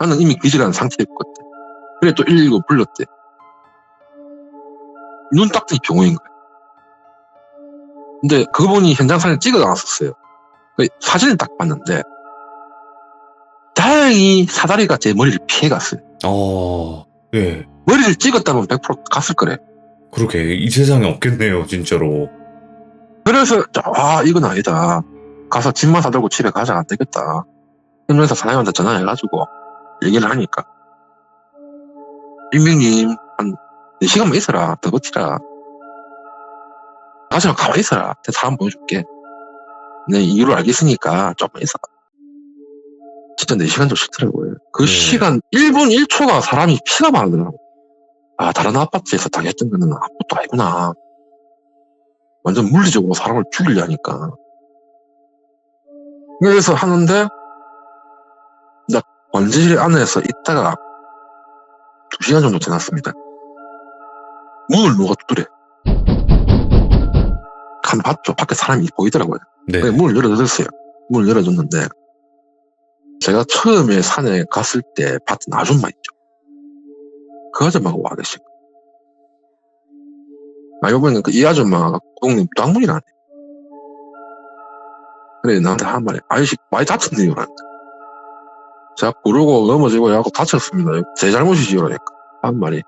나는 이미 기절한 상태였거든. 그래 또 119 불렀대. 눈 딱 뜨니 병원인 거야. 근데 그분이 현장 사진을 찍어 놨었어요. 사진을 딱 봤는데 다행히 사다리가 제 머리를 피해갔어요. 예. 머리를 찍었다면 100% 갔을 거래. 그렇게 이 세상에 없겠네요, 진짜로. 그래서 이건 아니다. 가서 짐만 사들고 집에 가자. 안 되겠다. 현장에서 사장님한테 전화해가지고 얘기를 하니까 임명님 한 4시간만 있어라. 더 버티라. 하지만 가만히 있어라. 내가 사람 보여줄게. 내 이유를 알겠으니까 조금 있어. 진짜 4시간도 싫더라고요. 그 시간 1분 1초가 사람이 피가 마르더라고. 다른 아파트에서 당했던 거는 아무것도 아니구나. 완전 물리적으로 사람을 죽이려 하니까. 그래서 하는데 나 관제실 안에서 있다가 2시간 정도 지났습니다. 문을 누가 두드려. 간 봤죠. 밖에 사람이 보이더라고요. 네. 문을 열어줬어요. 문을 열어줬는데 제가 처음에 산에 갔을 때 봤던 아줌마 있죠. 그 아줌마가 와 계시고. 이번에는 이 아줌마가 동네 무당분이라네. 그래 나한테 한 말이 아저씨 많이 다쳤네요. 제가 구르고 넘어지고 해갖고 다쳤습니다. 제 잘못이지요. 그러니까 한 말이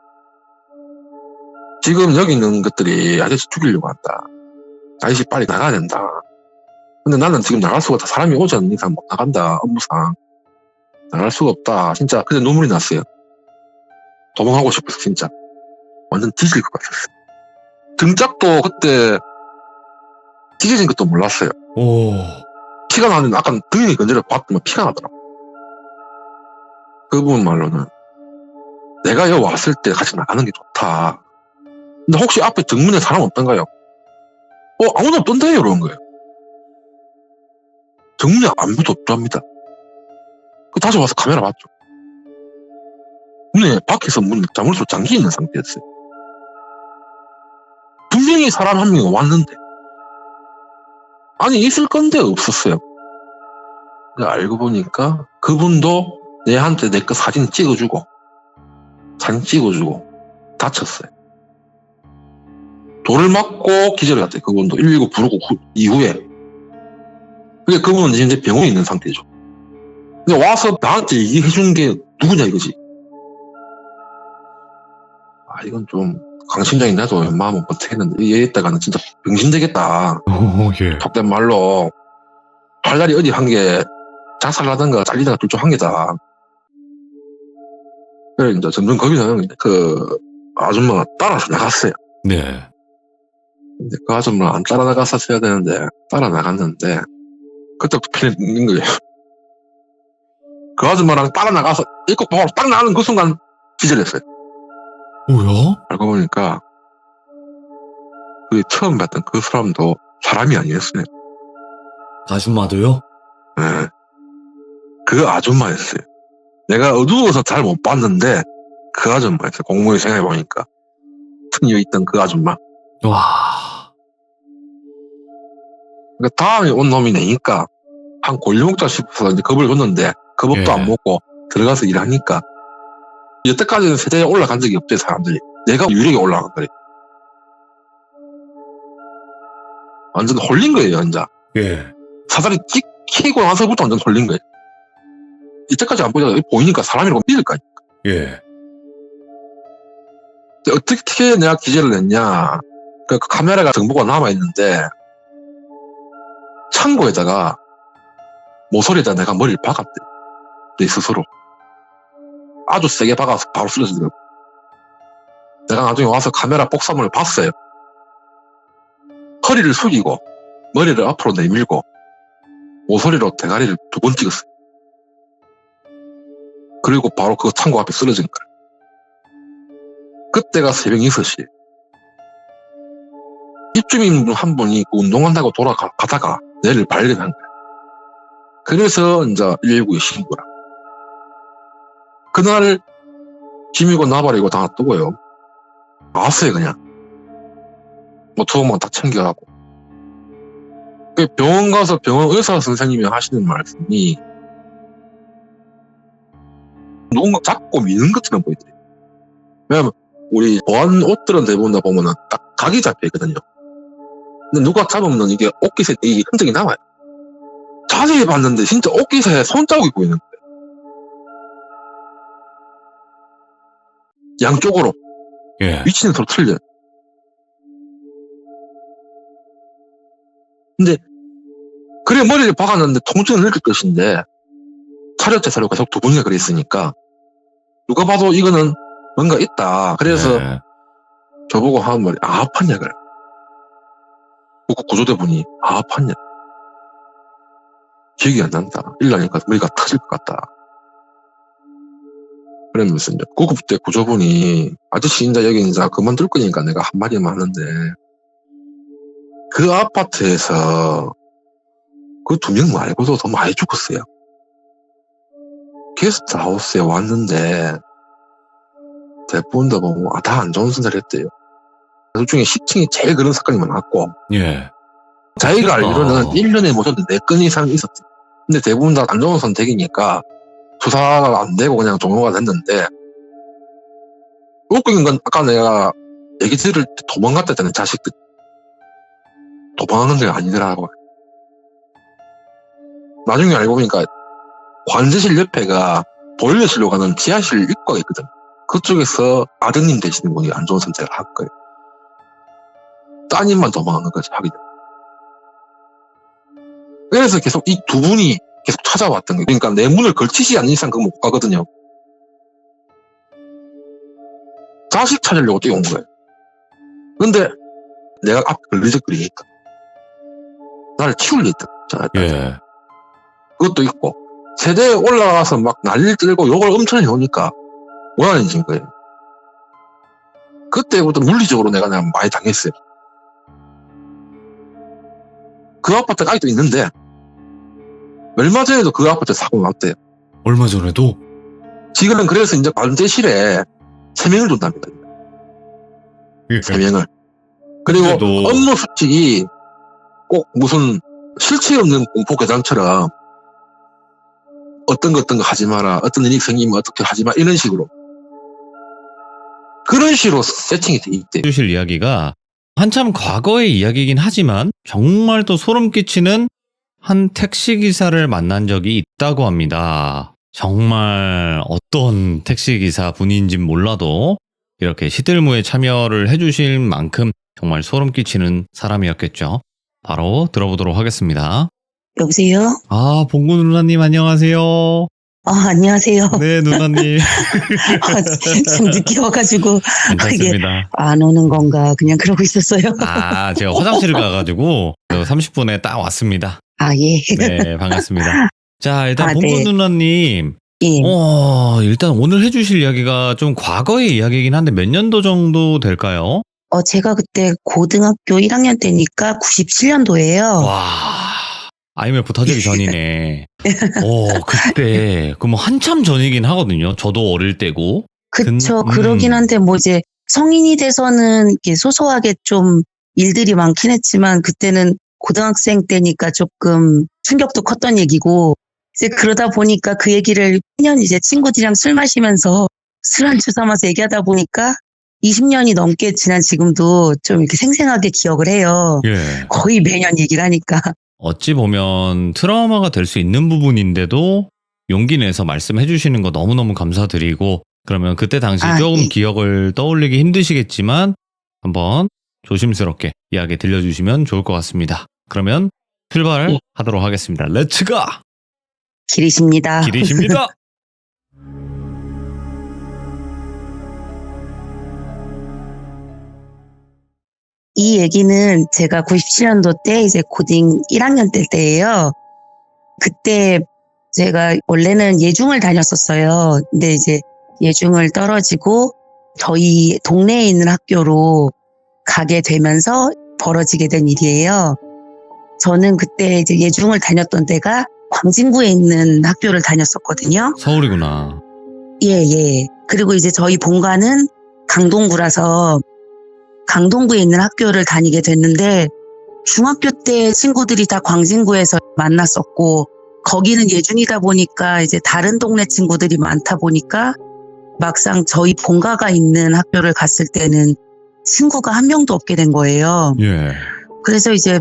지금 여기 있는 것들이 아저씨 죽이려고 한다. 아저씨 빨리 나가야 된다. 근데 나는 지금 나갈 수가 없다. 사람이 오지 않는 이상 못 나간다. 업무상. 나갈 수가 없다. 진짜 근데 눈물이 났어요. 도망하고 싶어서 진짜. 완전 뒤질 것 같았어요. 등짝도 그때 찢어진 것도 몰랐어요. 피가 나는데 아까 등이 건드려 봤더니 피가 나더라고. 그분 말로는 내가 여기 왔을 때 같이 나가는 게 좋다. 근데 혹시 앞에 정문에 사람 없던가요? 아무도 없던데요? 그런 거예요. 정문에 아무도 없답니다. 다시 와서 카메라 봤죠. 문에 밖에서 문이 자물쇠로 잠겨 있는 상태였어요. 분명히 사람 한 명이 왔는데 아니 있을 건데 없었어요. 알고 보니까 그분도 내한테 내 거 사진 찍어주고 다쳤어요. 돌을 맞고 기절을 했대요. 그분도 119 부르고 이후에. 그게 그분은 이제 병원에 있는 상태죠. 근데 와서 나한테 얘기해준 게 누구냐 이거지. 아, 이건 좀 강심장이 나도 웬만하면 못했는데 얘 있다가는 진짜 병신되겠다. 예. 속된 말로 팔다리 어디 한 개 작살나던가 잘리다가 둘 중 한 개다. 그래 이제 점점 거기서는 그 아줌마가 따라서 나갔어요. 네. 근데 그 아줌마 안 따라 나갔었어야 되는데 따라 나갔는데 그때부터 필이 있는 거예요. 그 아줌마랑 따라 나가서 일곡 방으로 딱 나가는 그 순간 기절했어요. 뭐야? 알고 보니까 그 처음 봤던 그 사람도 사람이 아니었어요. 아줌마도요? 네. 그 아줌마였어요. 내가 어두워서 잘 못 봤는데 그 아줌마였어요. 공무원 생각해보니까 틈이 있던 그 아줌마. 와. 그러니까 다음에 온 놈이 내니까 한 권리 먹자 싶어서 이제 겁을 줬는데 그 법도 예. 안 먹고 들어가서 일하니까 여태까지는 세대에 올라간 적이 없대 사람들이. 내가 유력에 올라간 거래. 완전 홀린 거예요 완전. 예. 사다리 찍히고 나서부터 완전 홀린 거예요. 이때까지 안 보다가 보이니까 사람이라고 믿을 거 아니야. 예. 어떻게 내가 기재를 했냐. 그 카메라가 정보가 남아있는데 창고에다가 모서리에다 내가 머리를 박았대. 내 스스로. 아주 세게 박아서 바로 쓰러지더라고. 내가 나중에 와서 카메라 복사본을 봤어요. 허리를 숙이고 머리를 앞으로 내밀고 모서리로 대가리를 2번 찍었어요. 그리고 바로 그 창고 앞에 쓰러진 거예요. 그때가 새벽 6시. 입주민 한 분이 그 운동한다고 돌아가다가 내를 발견한 거야. 그래서 이제 119에 신고라. 그날 짐이고 나발이고 다 놔두고요. 나왔어요 그냥. 노트북만 다 챙겨가고. 그 병원 가서 병원 의사 선생님이 하시는 말씀이 누군가 잡고 미는 것처럼 보이더래요. 왜냐면 우리 보안 옷들은 대부분 다 보면은 딱 각이 잡혀있거든요. 근데 누가 잡으면 이게 옷깃에 이 흔적이 남아요. 자세히 봤는데 진짜 옷깃에 손자국이 보이는 거예요. 양쪽으로. 예. 위치는 서로 틀려요. 근데 그래 머리를 박았는데 통증을 느낄 것인데 차렷제사로 계속 2번이나 그래 있으니까 누가 봐도 이거는 뭔가 있다. 그래서 예. 저보고 하는 말이 아팠냐 그래. 그 구조대분이 아팠냐. 기억이 안 난다. 일나니까 머리가 터질 것 같다. 그러면서 이제 구급대 구조분이 아저씨 이제 여기 이제 그만둘 거니까 내가 한마디만 하는데 그 아파트에서 그 2명 말고도 더 많이 죽었어요. 게스트하우스에 왔는데 대부분 다 보면 다 안 좋은 선사를 했대요. 그 중에 10층이 제일 그런 사건이 많았고 예. 자기가 그렇구나. 알기로는 1년에 모두 4건 이상 있었대. 근데 대부분 다 안 좋은 선택이니까 수사가 안 되고 그냥 종료가 됐는데 웃긴 건 아까 내가 얘기 들을 때 도망갔다 했잖아요. 자식들. 도망하는 게 아니더라고. 나중에 알고 보니까 관제실 옆에가 보일러실로 가는 지하실 입구가 있거든. 그쪽에서 아드님 되시는 분이 안 좋은 선택을 할 거예요. 따님만 도망하는 거지, 하기 전에. 그래서 계속 이 2분이 계속 찾아왔던 거예요. 그러니까 내 문을 걸치지 않는 이상 그거 못 가거든요. 자식 찾으려고 뛰어온 거예요. 근데 내가 앞에 걸리적거리니까 나를 치울 리 있다. 예. 그것도 있고 세대에 올라가서 막 난리를 떨고 욕을 엄청 해오니까 원한해진 거예요. 그때부터 물리적으로 내가 많이 당했어요. 그 아파트가 아직도 있는데 얼마 전에도 그 아파트 사고가 났대요. 얼마 전에도? 지금은 그래서 이제 관제실에 3명을 둔답니다. 예. 3명을. 그리고 그래도- 업무 수칙이 꼭 무슨 실체 없는 공포계단처럼 어떤 거 하지 마라. 어떤 일이 생기면 어떻게 하지 마. 이런 식으로. 그런 식으로 세팅이 돼 있대. 주실 이야기가 한참 과거의 이야기이긴 하지만 정말 또 소름 끼치는 한 택시기사를 만난 적이 있다고 합니다. 정말 어떤 택시기사 분인진 몰라도 이렇게 시들무에 참여를 해주실 만큼 정말 소름 끼치는 사람이었겠죠. 바로 들어보도록 하겠습니다. 여보세요? 아, 봉구 누나님 안녕하세요. 안녕하세요. 네, 누나님. 좀 늦게 와가지고 괜찮습니다. 안 오는 건가 그냥 그러고 있었어요. 아, 제가 화장실을 가가지고 30분에 딱 왔습니다. 예. 네, 반갑습니다. 자, 일단 봉구 네. 누나님. 예. 일단 오늘 해주실 이야기가 좀 과거의 이야기이긴 한데 몇 년도 정도 될까요? 제가 그때 고등학교 1학년 때니까 97년도예요. 와, IMF 터지기 전이네. 그때, 그럼 한참 전이긴 하거든요. 저도 어릴 때고. 그쵸. 그러긴 한데 뭐 이제 성인이 돼서는 이렇게 소소하게 좀 일들이 많긴 했지만 그때는 고등학생 때니까 조금 충격도 컸던 얘기고 이제 그러다 보니까 그 얘기를 매년 이제 친구들이랑 술 마시면서 술 안주 삼아서 얘기하다 보니까 20년이 넘게 지난 지금도 좀 이렇게 생생하게 기억을 해요. 예. 거의 매년 얘기를 하니까. 어찌 보면 트라우마가 될 수 있는 부분인데도 용기 내서 말씀해 주시는 거 너무너무 감사드리고, 그러면 그때 당시 조금 예. 기억을 떠올리기 힘드시겠지만 한번 조심스럽게 이야기 들려주시면 좋을 것 같습니다. 그러면 출발하도록 하겠습니다. 렛츠고! 길이십니다. 길이십니다. 이 얘기는 제가 97년도 때 이제 고딩 1학년 때예요. 그때 제가 원래는 예중을 다녔었어요. 근데 이제 예중을 떨어지고 저희 동네에 있는 학교로 가게 되면서 벌어지게 된 일이에요. 저는 그때 이제 예중을 다녔던 데가 광진구에 있는 학교를 다녔었거든요. 서울이구나. 예. 그리고 이제 저희 본가는 강동구라서 강동구에 있는 학교를 다니게 됐는데 중학교 때 친구들이 다 광진구에서 만났었고 거기는 예중이다 보니까 이제 다른 동네 친구들이 많다 보니까 막상 저희 본가가 있는 학교를 갔을 때는 친구가 한 명도 없게 된 거예요. 예. 그래서 이제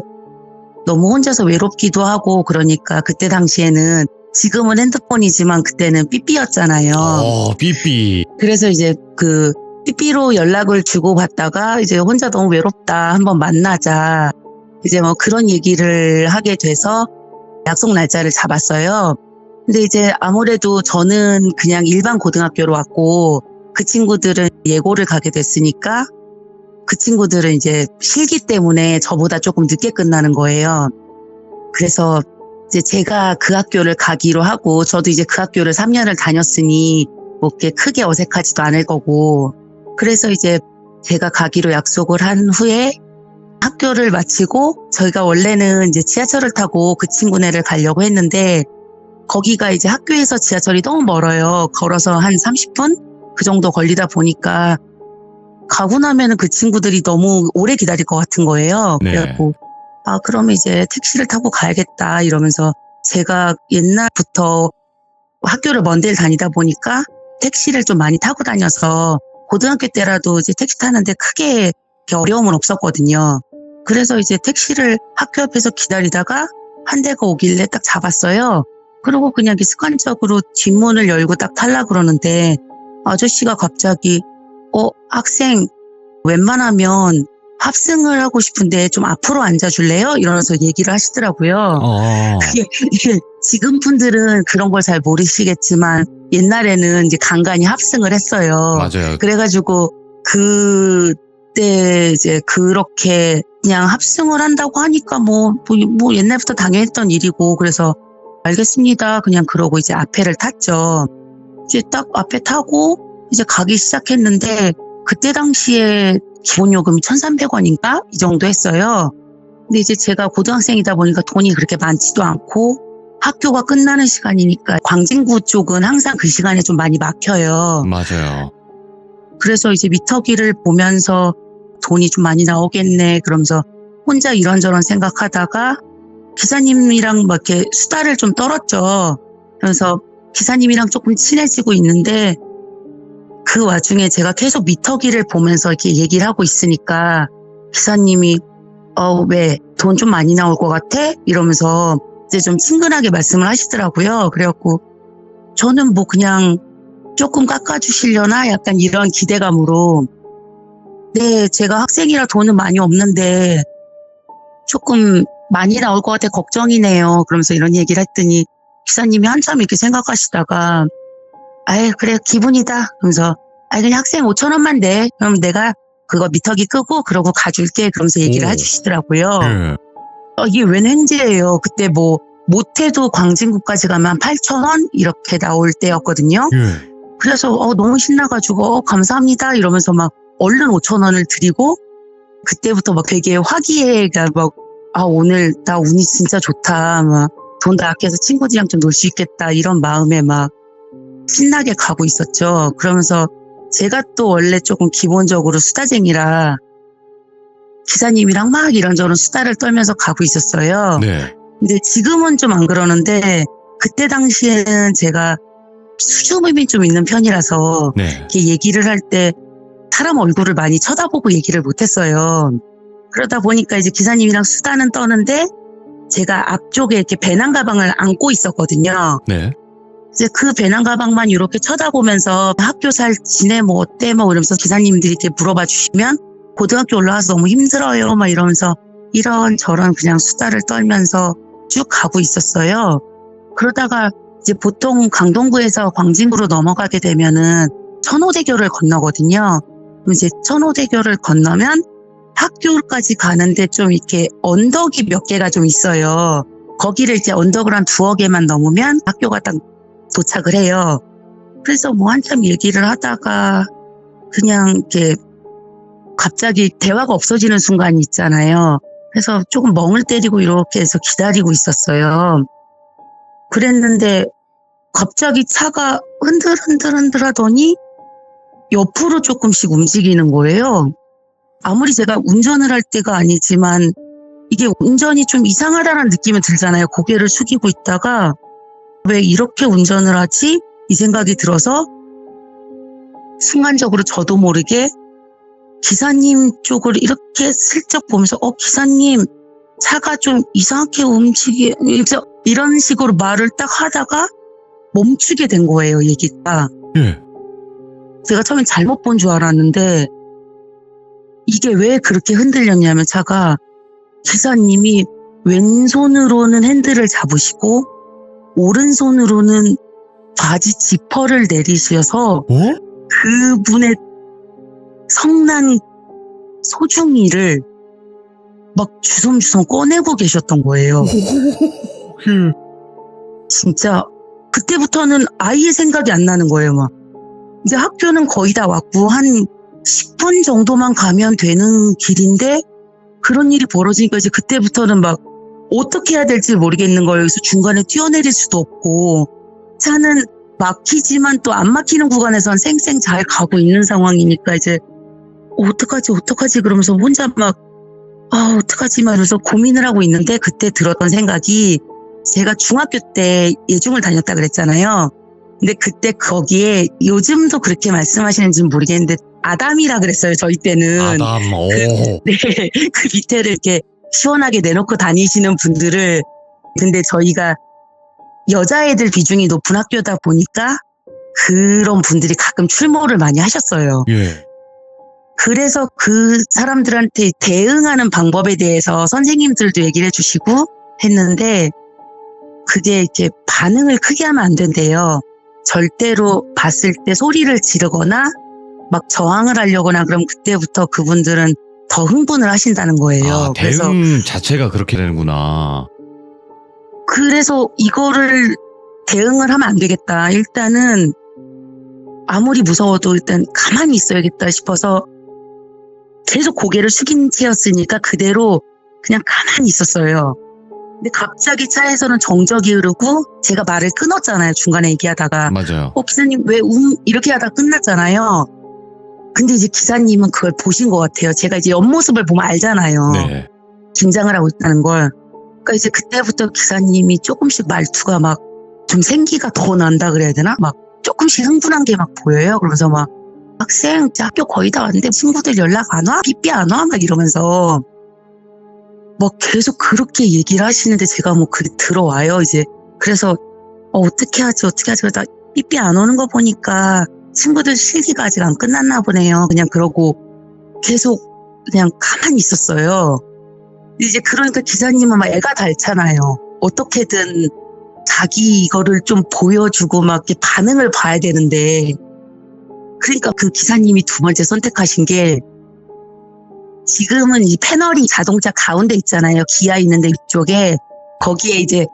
너무 혼자서 외롭기도 하고 그러니까 그때 당시에는 지금은 핸드폰이지만 그때는 삐삐였잖아요. 삐삐. 그래서 이제 그 삐삐로 연락을 주고받다가 이제 혼자 너무 외롭다 한번 만나자 이제 뭐 그런 얘기를 하게 돼서 약속 날짜를 잡았어요. 근데 이제 아무래도 저는 그냥 일반 고등학교로 왔고 그 친구들은 예고를 가게 됐으니까 그 친구들은 이제 실기 때문에 저보다 조금 늦게 끝나는 거예요. 그래서 이제 제가 그 학교를 가기로 하고 저도 이제 그 학교를 3년을 다녔으니 뭐 이렇게 크게 어색하지도 않을 거고 그래서 이제 제가 가기로 약속을 한 후에 학교를 마치고 저희가 원래는 이제 지하철을 타고 그 친구네를 가려고 했는데 거기가 이제 학교에서 지하철이 너무 멀어요. 걸어서 한 30분? 그 정도 걸리다 보니까 가고 나면은 그 친구들이 너무 오래 기다릴 것 같은 거예요. 네. 그래갖고 그러면 이제 택시를 타고 가야겠다 이러면서 제가 옛날부터 학교를 먼 데를 다니다 보니까 택시를 좀 많이 타고 다녀서 고등학교 때라도 이제 택시 타는데 크게 이렇게 어려움은 없었거든요. 그래서 이제 택시를 학교 앞에서 기다리다가 한 대가 오길래 딱 잡았어요. 그리고 그냥 습관적으로 뒷문을 열고 딱 타려고 그러는데 아저씨가 갑자기 학생 웬만하면 합승을 하고 싶은데 좀 앞으로 앉아줄래요? 이러면서 얘기를 하시더라고요. 이게 지금 분들은 그런 걸 잘 모르시겠지만 옛날에는 이제 간간히 합승을 했어요. 맞아요. 그래가지고 그때 이제 그렇게 그냥 합승을 한다고 하니까 뭐 옛날부터 당연했던 일이고 그래서 알겠습니다. 그냥 그러고 이제 앞에를 탔죠. 이제 딱 앞에 타고 이제 가기 시작했는데 그때 당시에 기본 요금이 1,300원인가? 이 정도 했어요. 근데 이제 제가 고등학생이다 보니까 돈이 그렇게 많지도 않고 학교가 끝나는 시간이니까 광진구 쪽은 항상 그 시간에 좀 많이 막혀요. 맞아요. 그래서 이제 미터기를 보면서 돈이 좀 많이 나오겠네 그러면서 혼자 이런저런 생각하다가 기사님이랑 막 이렇게 수다를 좀 떨었죠. 그래서 기사님이랑 조금 친해지고 있는데 그 와중에 제가 계속 미터기를 보면서 이렇게 얘기를 하고 있으니까 기사님이 왜 돈 좀 많이 나올 것 같아? 이러면서 이제 좀 친근하게 말씀을 하시더라고요. 그래갖고 저는 뭐 그냥 조금 깎아주시려나 약간 이런 기대감으로 네, 제가 학생이라 돈은 많이 없는데 조금 많이 나올 것 같아 걱정이네요. 그러면서 이런 얘기를 했더니 기사님이 한참 이렇게 생각하시다가 아이 그래 기분이다. 그러면서 아이 그냥 학생 5,000원만 내. 그럼 내가 그거 미터기 끄고 그러고 가줄게. 그러면서 얘기를 오. 해주시더라고요. 예. 이게 웬 횡재예요. 그때 뭐 못해도 광진구까지 가면 8,000원 이렇게 나올 때였거든요. 예. 그래서 너무 신나가지고 감사합니다 이러면서 막 얼른 5,000원을 드리고 그때부터 막 되게 화기애애가 막 오늘 나 운이 진짜 좋다. 막 돈 다 아껴서 친구들이랑 좀 놀 수 있겠다 이런 마음에 막 신나게 가고 있었죠. 그러면서 제가 또 원래 조금 기본적으로 수다쟁이라 기사님이랑 막 이런저런 수다를 떨면서 가고 있었어요. 네. 근데 지금은 좀 안 그러는데 그때 당시에는 제가 수줍음이 좀 있는 편이라서 네. 이렇게 얘기를 할 때 사람 얼굴을 많이 쳐다보고 얘기를 못했어요. 그러다 보니까 이제 기사님이랑 수다는 떠는데 제가 앞쪽에 이렇게 배낭 가방을 안고 있었거든요. 네. 이제 그 배낭 가방만 이렇게 쳐다보면서 학교 잘 지내 뭐 어때 뭐 이러면서 기사님들이 이렇게 물어봐 주시면 고등학교 올라와서 너무 힘들어요 막 이러면서 이런저런 그냥 수다를 떨면서 쭉 가고 있었어요. 그러다가 이제 보통 강동구에서 광진구로 넘어가게 되면은 천호대교를 건너거든요. 그럼 이제 천호대교를 건너면 학교까지 가는데 좀 이렇게 언덕이 몇 개가 좀 있어요. 거기를 이제 언덕을 한 2개만 넘으면 학교가 딱 도착을 해요. 그래서 뭐 한참 얘기를 하다가 그냥 이렇게 갑자기 대화가 없어지는 순간이 있잖아요. 그래서 조금 멍을 때리고 이렇게 해서 기다리고 있었어요. 그랬는데 갑자기 차가 흔들흔들 하더니 옆으로 조금씩 움직이는 거예요. 아무리 제가 운전을 할 때가 아니지만 이게 운전이 좀 이상하다는 느낌이 들잖아요. 고개를 숙이고 있다가 왜 이렇게 운전을 하지? 이 생각이 들어서 순간적으로 저도 모르게 기사님 쪽을 이렇게 슬쩍 보면서 기사님 차가 좀 이상하게 이런 식으로 말을 딱 하다가 멈추게 된 거예요, 얘기가. 예. 제가 처음엔 잘못 본 줄 알았는데 이게 왜 그렇게 흔들렸냐면 차가 기사님이 왼손으로는 핸들을 잡으시고 오른손으로는 바지 지퍼를 내리셔서 그분의 성난 소중이를 막 주섬주섬 꺼내고 계셨던 거예요. 진짜 그때부터는 아예 생각이 안 나는 거예요. 막 이제 학교는 거의 다 왔고 한 10분 정도만 가면 되는 길인데 그런 일이 벌어지니까 이제 그때부터는 막 어떻게 해야 될지 모르겠는 거예요. 그래서 중간에 뛰어내릴 수도 없고 차는 막히지만 또 안 막히는 구간에선 쌩쌩 잘 가고 있는 상황이니까 이제 어떡하지 그러면서 혼자 막 어떡하지 막 이러면서 고민을 하고 있는데 그때 들었던 생각이 제가 중학교 때 예중을 다녔다 그랬잖아요. 근데 그때 거기에 요즘도 그렇게 말씀하시는지는 모르겠는데 아담이라 그랬어요. 저희 때는. 아담. 네, 그 밑에를 이렇게 시원하게 내놓고 다니시는 분들을 근데 저희가 여자애들 비중이 높은 학교다 보니까 그런 분들이 가끔 출몰을 많이 하셨어요. 예. 그래서 그 사람들한테 대응하는 방법에 대해서 선생님들도 얘기를 해주시고 했는데 그게 이렇게 반응을 크게 하면 안 된대요. 절대로 봤을 때 소리를 지르거나 막 저항을 하려거나 그럼 그때부터 그분들은 더 흥분을 하신다는 거예요. 대응 자체가 그렇게 되는구나. 그래서 이거를 대응을 하면 안 되겠다. 일단은 아무리 무서워도 일단 가만히 있어야겠다 싶어서 계속 고개를 숙인 채였으니까 그대로 그냥 가만히 있었어요. 근데 갑자기 차에서는 정적이 흐르고 제가 말을 끊었잖아요. 중간에 얘기하다가. 맞아요. 기사님 왜 이렇게 하다가 끝났잖아요. 근데 이제 기사님은 그걸 보신 것 같아요. 제가 이제 옆모습을 보면 알잖아요. 네. 긴장을 하고 있다는 걸. 그러니까 이제 그때부터 기사님이 조금씩 말투가 막 좀 생기가 더 난다 그래야 되나? 막 조금씩 흥분한 게 막 보여요. 그러면서 막 학생 이제 학교 거의 다 왔는데 친구들 연락 안 와? 삐삐 안 와? 막 이러면서 뭐 계속 그렇게 얘기를 하시는데 제가 뭐 그게 들어와요, 이제. 그래서, 어떻게 하지? 나 삐삐 안 오는 거 보니까 친구들 실기가 아직 안 끝났나 보네요. 그냥 그러고 계속 그냥 가만히 있었어요. 이제 그러니까 기사님은 막 애가 닳잖아요. 어떻게든 자기 이거를 좀 보여주고 막 이렇게 반응을 봐야 되는데, 그러니까 그 기사님이 두 번째 선택하신 게, 지금은 이 패널이 자동차 가운데 있잖아요. 기아 있는데 이쪽에. 거기에 이제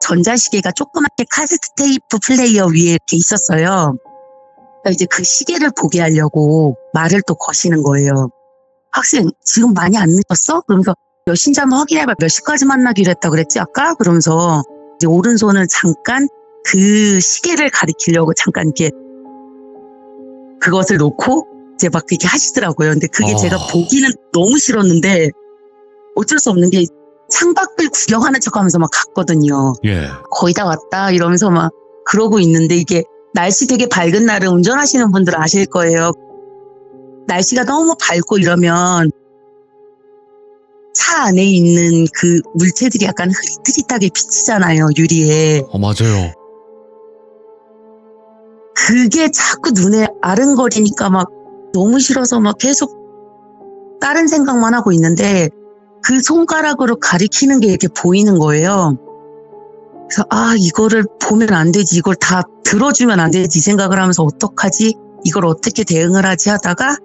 전자시계가 조그맣게 카세트 테이프 플레이어 위에 이렇게 있었어요. 그러니까 이제 그 시계를 보게 하려고 말을 또 거시는 거예요. 학생, 지금 많이 안 늦었어? 그러면서 몇 시인지 한번 확인해봐. 몇 시까지 만나기로 했다 그랬지 아까? 그러면서 이제 오른손을 잠깐 그 시계를 가리키려고 잠깐 이렇게 그것을 놓고 이제 막 그렇게 하시더라고요. 근데 그게 제가 보기는 너무 싫었는데 어쩔 수 없는 게 창밖을 구경하는 척 하면서 막 갔거든요. 예. 거의 다 왔다 이러면서 막 그러고 있는데, 이게 날씨 되게 밝은 날은 운전하시는 분들 아실 거예요. 날씨가 너무 밝고 이러면 차 안에 있는 그 물체들이 약간 흐릿흐릿하게 비치잖아요, 유리에. 맞아요. 그게 자꾸 눈에 아른거리니까 막 너무 싫어서 막 계속 다른 생각만 하고 있는데, 그 손가락으로 가리키는 게 이렇게 보이는 거예요. 그래서 이거를 보면 안 되지, 이걸 다 들어주면 안 되지, 이 생각을 하면서 어떡하지, 이걸 어떻게 대응을 하지 하다가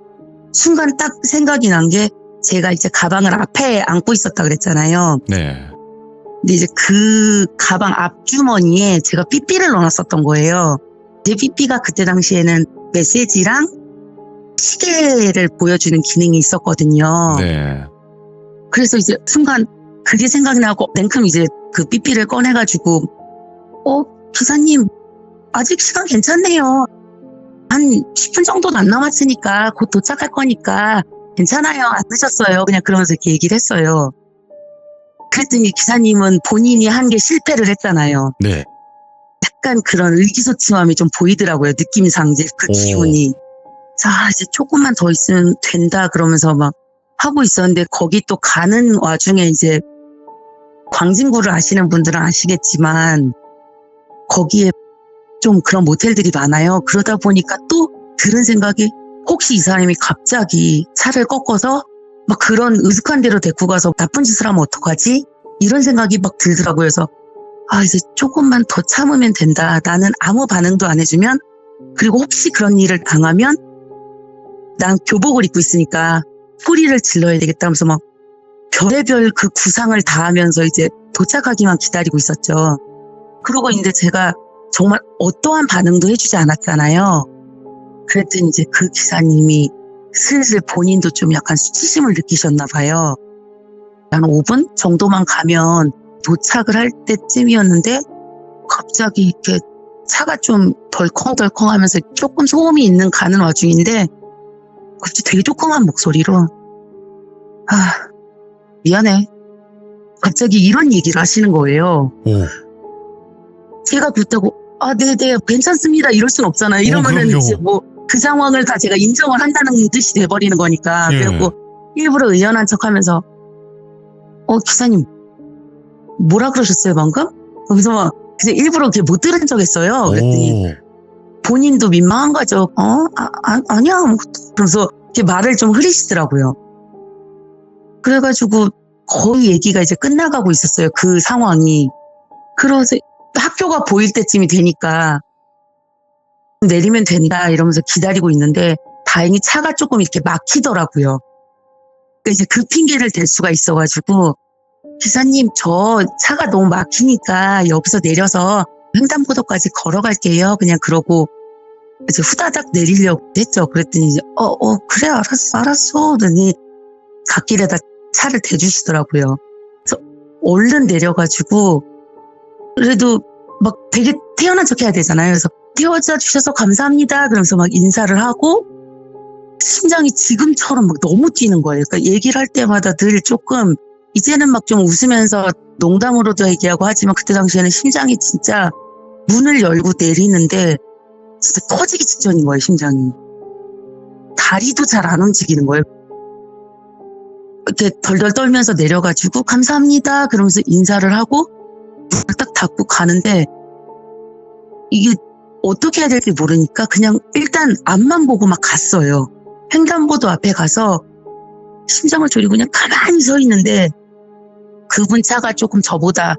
순간 딱 생각이 난 게, 제가 이제 가방을 앞에 안고 있었다 그랬잖아요. 네. 근데 이제 그 가방 앞주머니에 제가 삐삐를 넣어놨었던 거예요. 제 삐삐가 그때 당시에는 메시지랑 시계를 보여주는 기능이 있었거든요. 네. 그래서 이제 순간 그게 생각이 나고 냉큼 이제 그 삐삐를 꺼내가지고, 기사님 아직 시간 괜찮네요. 한 10분 정도도 안 남았으니까 곧 도착할 거니까 괜찮아요, 안 늦었어요. 그냥 그러면서 이렇게 얘기를 했어요. 그랬더니 기사님은 본인이 한 게 실패를 했잖아요. 네. 약간 그런 의기소침함이 좀 보이더라고요. 느낌상 이제 그 기운이. 자, 이제 조금만 더 있으면 된다 그러면서 막 하고 있었는데, 거기 또 가는 와중에 이제 광진구를 아시는 분들은 아시겠지만 거기에 좀 그런 모텔들이 많아요. 그러다 보니까 또 들은 생각이, 혹시 이 사람이 갑자기 차를 꺾어서 막 그런 으슥한 데로 데리고 가서 나쁜 짓을 하면 어떡하지? 이런 생각이 막 들더라고요. 그래서 이제 조금만 더 참으면 된다. 나는 아무 반응도 안 해주면, 그리고 혹시 그런 일을 당하면 난 교복을 입고 있으니까 소리를 질러야 되겠다 하면서 막 별의별 그 구상을 다 하면서 이제 도착하기만 기다리고 있었죠. 그러고 있는데 제가 정말 어떠한 반응도 해주지 않았잖아요. 그랬더니 이제 그 기사님이 슬슬 본인도 좀 약간 수치심을 느끼셨나 봐요. 한 5분 정도만 가면 도착을 할 때쯤이었는데, 갑자기 이렇게 차가 좀 덜컹덜컹 하면서 조금 소음이 있는 가는 와중인데, 갑자기 되게 조그만 목소리로, 미안해. 갑자기 이런 얘기를 하시는 거예요. 제가 그렇다고, 네, 괜찮습니다, 이럴 순 없잖아요. 이러면은 이제 뭐 그 상황을 다 제가 인정을 한다는 뜻이 돼버리는 거니까. 예. 그리고 일부러 의연한 척 하면서, 기사님, 뭐라 그러셨어요, 방금? 그래서 막, 일부러 이렇게 못 들은 척 했어요. 그랬더니, 본인도 민망한 거죠. 아니야. 그래서 이렇게 말을 좀 흐리시더라고요. 그래가지고, 거의 얘기가 이제 끝나가고 있었어요, 그 상황이. 그래서 학교가 보일 때쯤이 되니까, 내리면 된다, 이러면서 기다리고 있는데, 다행히 차가 조금 이렇게 막히더라고요. 그러니까 이제 그 핑계를 댈 수가 있어가지고, 기사님, 저 차가 너무 막히니까 여기서 내려서 횡단보도까지 걸어갈게요. 그냥 그러고 이제 후다닥 내리려고 했죠. 그랬더니 이제 그래, 알았어. 그러더니 갓길에다 차를 대주시더라고요. 그래서 얼른 내려가지고, 그래도 막 되게 태연한 척 해야 되잖아요. 그래서 태워다 주셔서 감사합니다, 그러면서 막 인사를 하고, 심장이 지금처럼 막 너무 뛰는 거예요. 그러니까 얘기를 할 때마다 늘 조금, 이제는 막 좀 웃으면서 농담으로도 얘기하고 하지만, 그때 당시에는 심장이 진짜 문을 열고 내리는데 진짜 터지기 직전인 거예요, 심장이. 다리도 잘 안 움직이는 거예요. 이렇게 덜덜 떨면서 내려가지고 감사합니다 그러면서 인사를 하고 문을 딱 닫고 가는데 이게 어떻게 해야 될지 모르니까 그냥 일단 앞만 보고 막 갔어요. 횡단보도 앞에 가서 심장을 졸이고 그냥 가만히 서 있는데 그분 차가 조금 저보다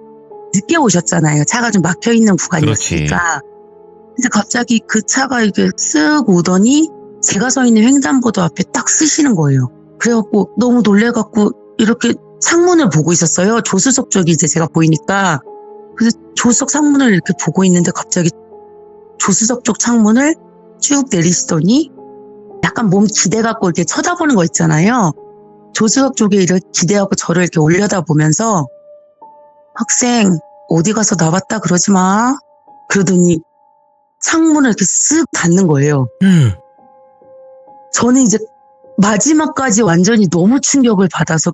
늦게 오셨잖아요. 차가 좀 막혀있는 구간이었으니까. 근데 갑자기 그 차가 이렇게 쓱 오더니 제가 서 있는 횡단보도 앞에 딱 쓰시는 거예요. 그래갖고 너무 놀래갖고 이렇게 창문을 보고 있었어요. 조수석 쪽이 이제 제가 보이니까. 그래서 조수석 창문을 이렇게 보고 있는데 갑자기 조수석 쪽 창문을 쭉 내리시더니 약간 몸 기대갖고 이렇게 쳐다보는 거 있잖아요. 조수석 쪽에 이렇게 기대갖고 저를 이렇게 올려다보면서 학생 어디 가서 나왔다 그러지 마. 그러더니 창문을 이렇게 쓱 닫는 거예요. 저는 이제 마지막까지 완전히 너무 충격을 받아서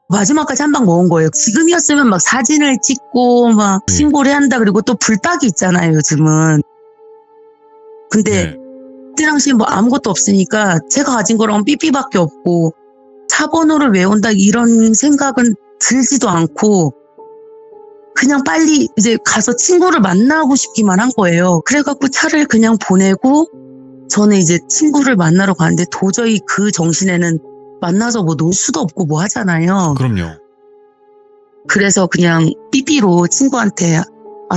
마지막까지 한 방 먹은 거예요. 지금이었으면 막 사진을 찍고 막 신고를 해야 한다. 그리고 또 불박이 있잖아요, 요즘은. 근데 그때 당시에 뭐 아무것도 없으니까 제가 가진 거랑 삐삐밖에 없고 차 번호를 외운다 이런 생각은 들지도 않고 그냥 빨리 이제 가서 친구를 만나고 싶기만 한 거예요. 그래갖고 차를 그냥 보내고 저는 이제 친구를 만나러 가는데 도저히 그 정신에는 만나서 뭐 놀 수도 없고 뭐 하잖아요. 그럼요. 그래서 그냥 삐삐로 친구한테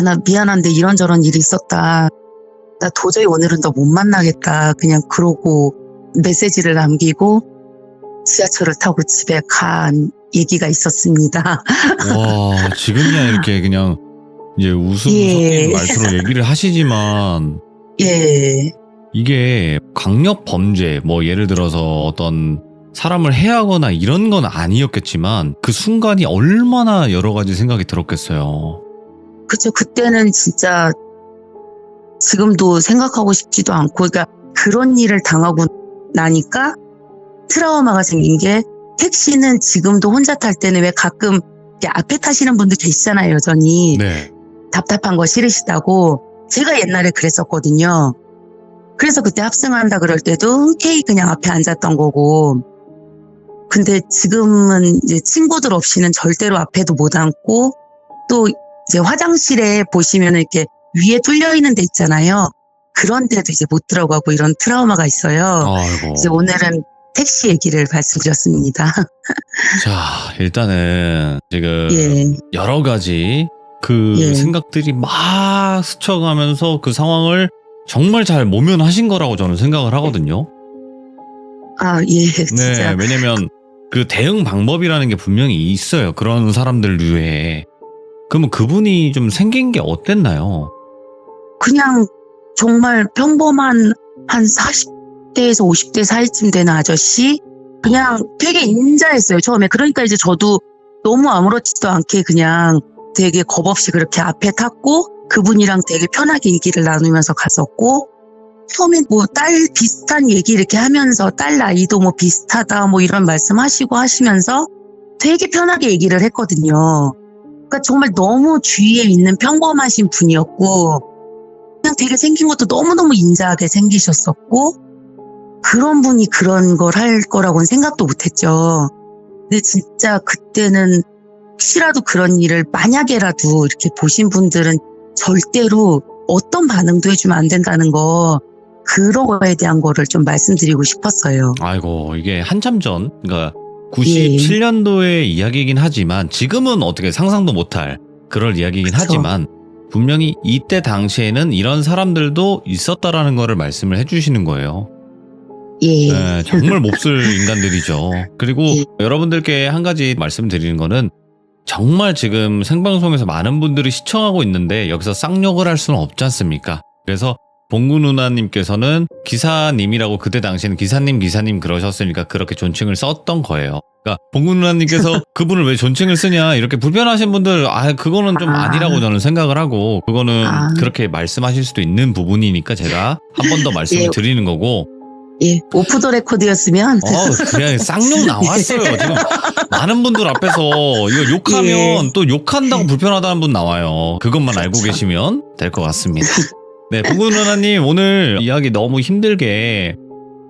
나 미안한데 이런저런 일이 있었다. 나 도저히 오늘은 너 못 만나겠다. 그냥 그러고 메시지를 남기고 지하철을 타고 집에 간 얘기가 있었습니다. 와, 지금이야 이렇게 그냥 이제 웃음 섞인 말투로 얘기를 하시지만 예. 이게 강력 범죄, 뭐 예를 들어서 어떤 사람을 해하거나 이런 건 아니었겠지만 그 순간이 얼마나 여러 가지 생각이 들었겠어요. 그쵸. 그때는 진짜 지금도 생각하고 싶지도 않고 그러니까 그런 일을 당하고 나니까 트라우마가 생긴 게 택시는 지금도 혼자 탈 때는 왜 가끔 앞에 타시는 분들 계시잖아요. 여전히. 네. 답답한 거 싫으시다고. 제가 옛날에 그랬었거든요. 그래서 그때 합승한다 그럴 때도 흔쾌히 그냥 앞에 앉았던 거고. 근데 지금은 이제 친구들 없이는 절대로 앞에도 못 앉고 또 이제 화장실에 보시면 이렇게 위에 뚫려 있는 데 있잖아요. 그런 데도 이제 못 들어가고 이런 트라우마가 있어요. 아이고. 이제 오늘은 택시 얘기를 말씀드렸습니다. 자, 일단은 지금 예. 여러 가지 그 생각들이 막 스쳐가면서 그 상황을 정말 잘 모면하신 거라고 저는 생각을 하거든요. 예, 진짜. 네, 왜냐면 그 대응 방법이라는 게 분명히 있어요. 그런 사람들 류에. 그러면 그분이 좀 생긴 게 어땠나요? 그냥 정말 평범한 한 40대에서 50대 사이쯤 되는 아저씨? 그냥 되게 인자했어요, 처음에. 그러니까 이제 저도 너무 아무렇지도 않게 그냥 되게 겁없이 그렇게 앞에 탔고 그분이랑 되게 편하게 얘기를 나누면서 갔었고 처음엔 뭐 딸 비슷한 얘기 이렇게 하면서 딸 나이도 뭐 비슷하다 뭐 이런 말씀하시고 하시면서 되게 편하게 얘기를 했거든요. 그러니까 정말 너무 주위에 있는 평범하신 분이었고 그냥 되게 생긴 것도 너무너무 인자하게 생기셨었고 그런 분이 그런 걸 할 거라고는 생각도 못했죠. 근데 진짜 그때는 혹시라도 그런 일을 만약에라도 이렇게 보신 분들은 절대로 어떤 반응도 해주면 안 된다는 거 그런 거에 대한 거를 좀 말씀드리고 싶었어요. 아이고, 이게 한참 전, 그러니까 97년도의 이야기이긴 하지만 지금은 어떻게 상상도 못할 그럴 이야기이긴 그쵸. 하지만 분명히 이때 당시에는 이런 사람들도 있었다라는 거를 말씀을 해주시는 거예요. 예. 네, 정말 몹쓸 인간들이죠. 그리고 여러분들께 한 가지 말씀드리는 거는 정말 지금 생방송에서 많은 분들이 시청하고 있는데 여기서 쌍욕을 할 수는 없지 않습니까? 그래서 봉구 누나님께서는 기사님이라고 그때 당시에는 기사님 그러셨으니까 그렇게 존칭을 썼던 거예요. 그러니까 봉구 누나님께서 그분을 왜 존칭을 쓰냐 이렇게 불편하신 분들 그거는 좀 아니라고 저는 생각을 하고 그거는 그렇게 말씀하실 수도 있는 부분이니까 제가 한 번 더 말씀을 드리는 거고 예, 오프 더 레코드였으면 그냥 쌍욕 나왔어요. 지금 많은 분들 앞에서 이거 욕하면 또 욕한다고 불편하다는 분 나와요. 그것만 알고 계시면 될 것 같습니다. 네, 봉구 누나님 오늘 이야기 너무 힘들게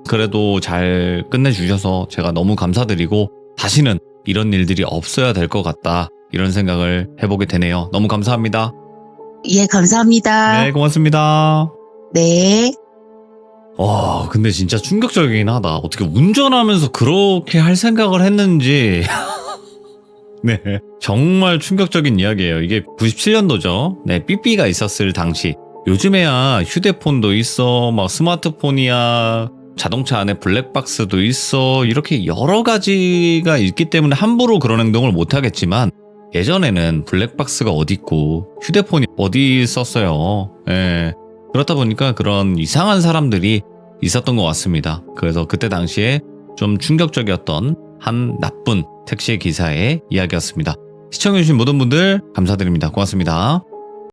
그래도 잘 끝내주셔서 제가 너무 감사드리고 다시는 이런 일들이 없어야 될 것 같다. 이런 생각을 해보게 되네요. 너무 감사합니다. 예, 감사합니다. 네, 고맙습니다. 네. 와, 근데 진짜 충격적이긴 하다. 어떻게 운전하면서 그렇게 할 생각을 했는지. 네. 정말 충격적인 이야기예요. 이게 97년도죠. 네, 삐삐가 있었을 당시. 요즘에야 휴대폰도 있어, 막 스마트폰이야, 자동차 안에 블랙박스도 있어, 이렇게 여러 가지가 있기 때문에 함부로 그런 행동을 못 하겠지만, 예전에는 블랙박스가 어디 있고, 휴대폰이 어디 있었어요. 예. 그렇다 보니까 그런 이상한 사람들이 있었던 것 같습니다. 그래서 그때 당시에 좀 충격적이었던 한 나쁜 택시 기사의 이야기였습니다. 시청해주신 모든 분들 감사드립니다. 고맙습니다.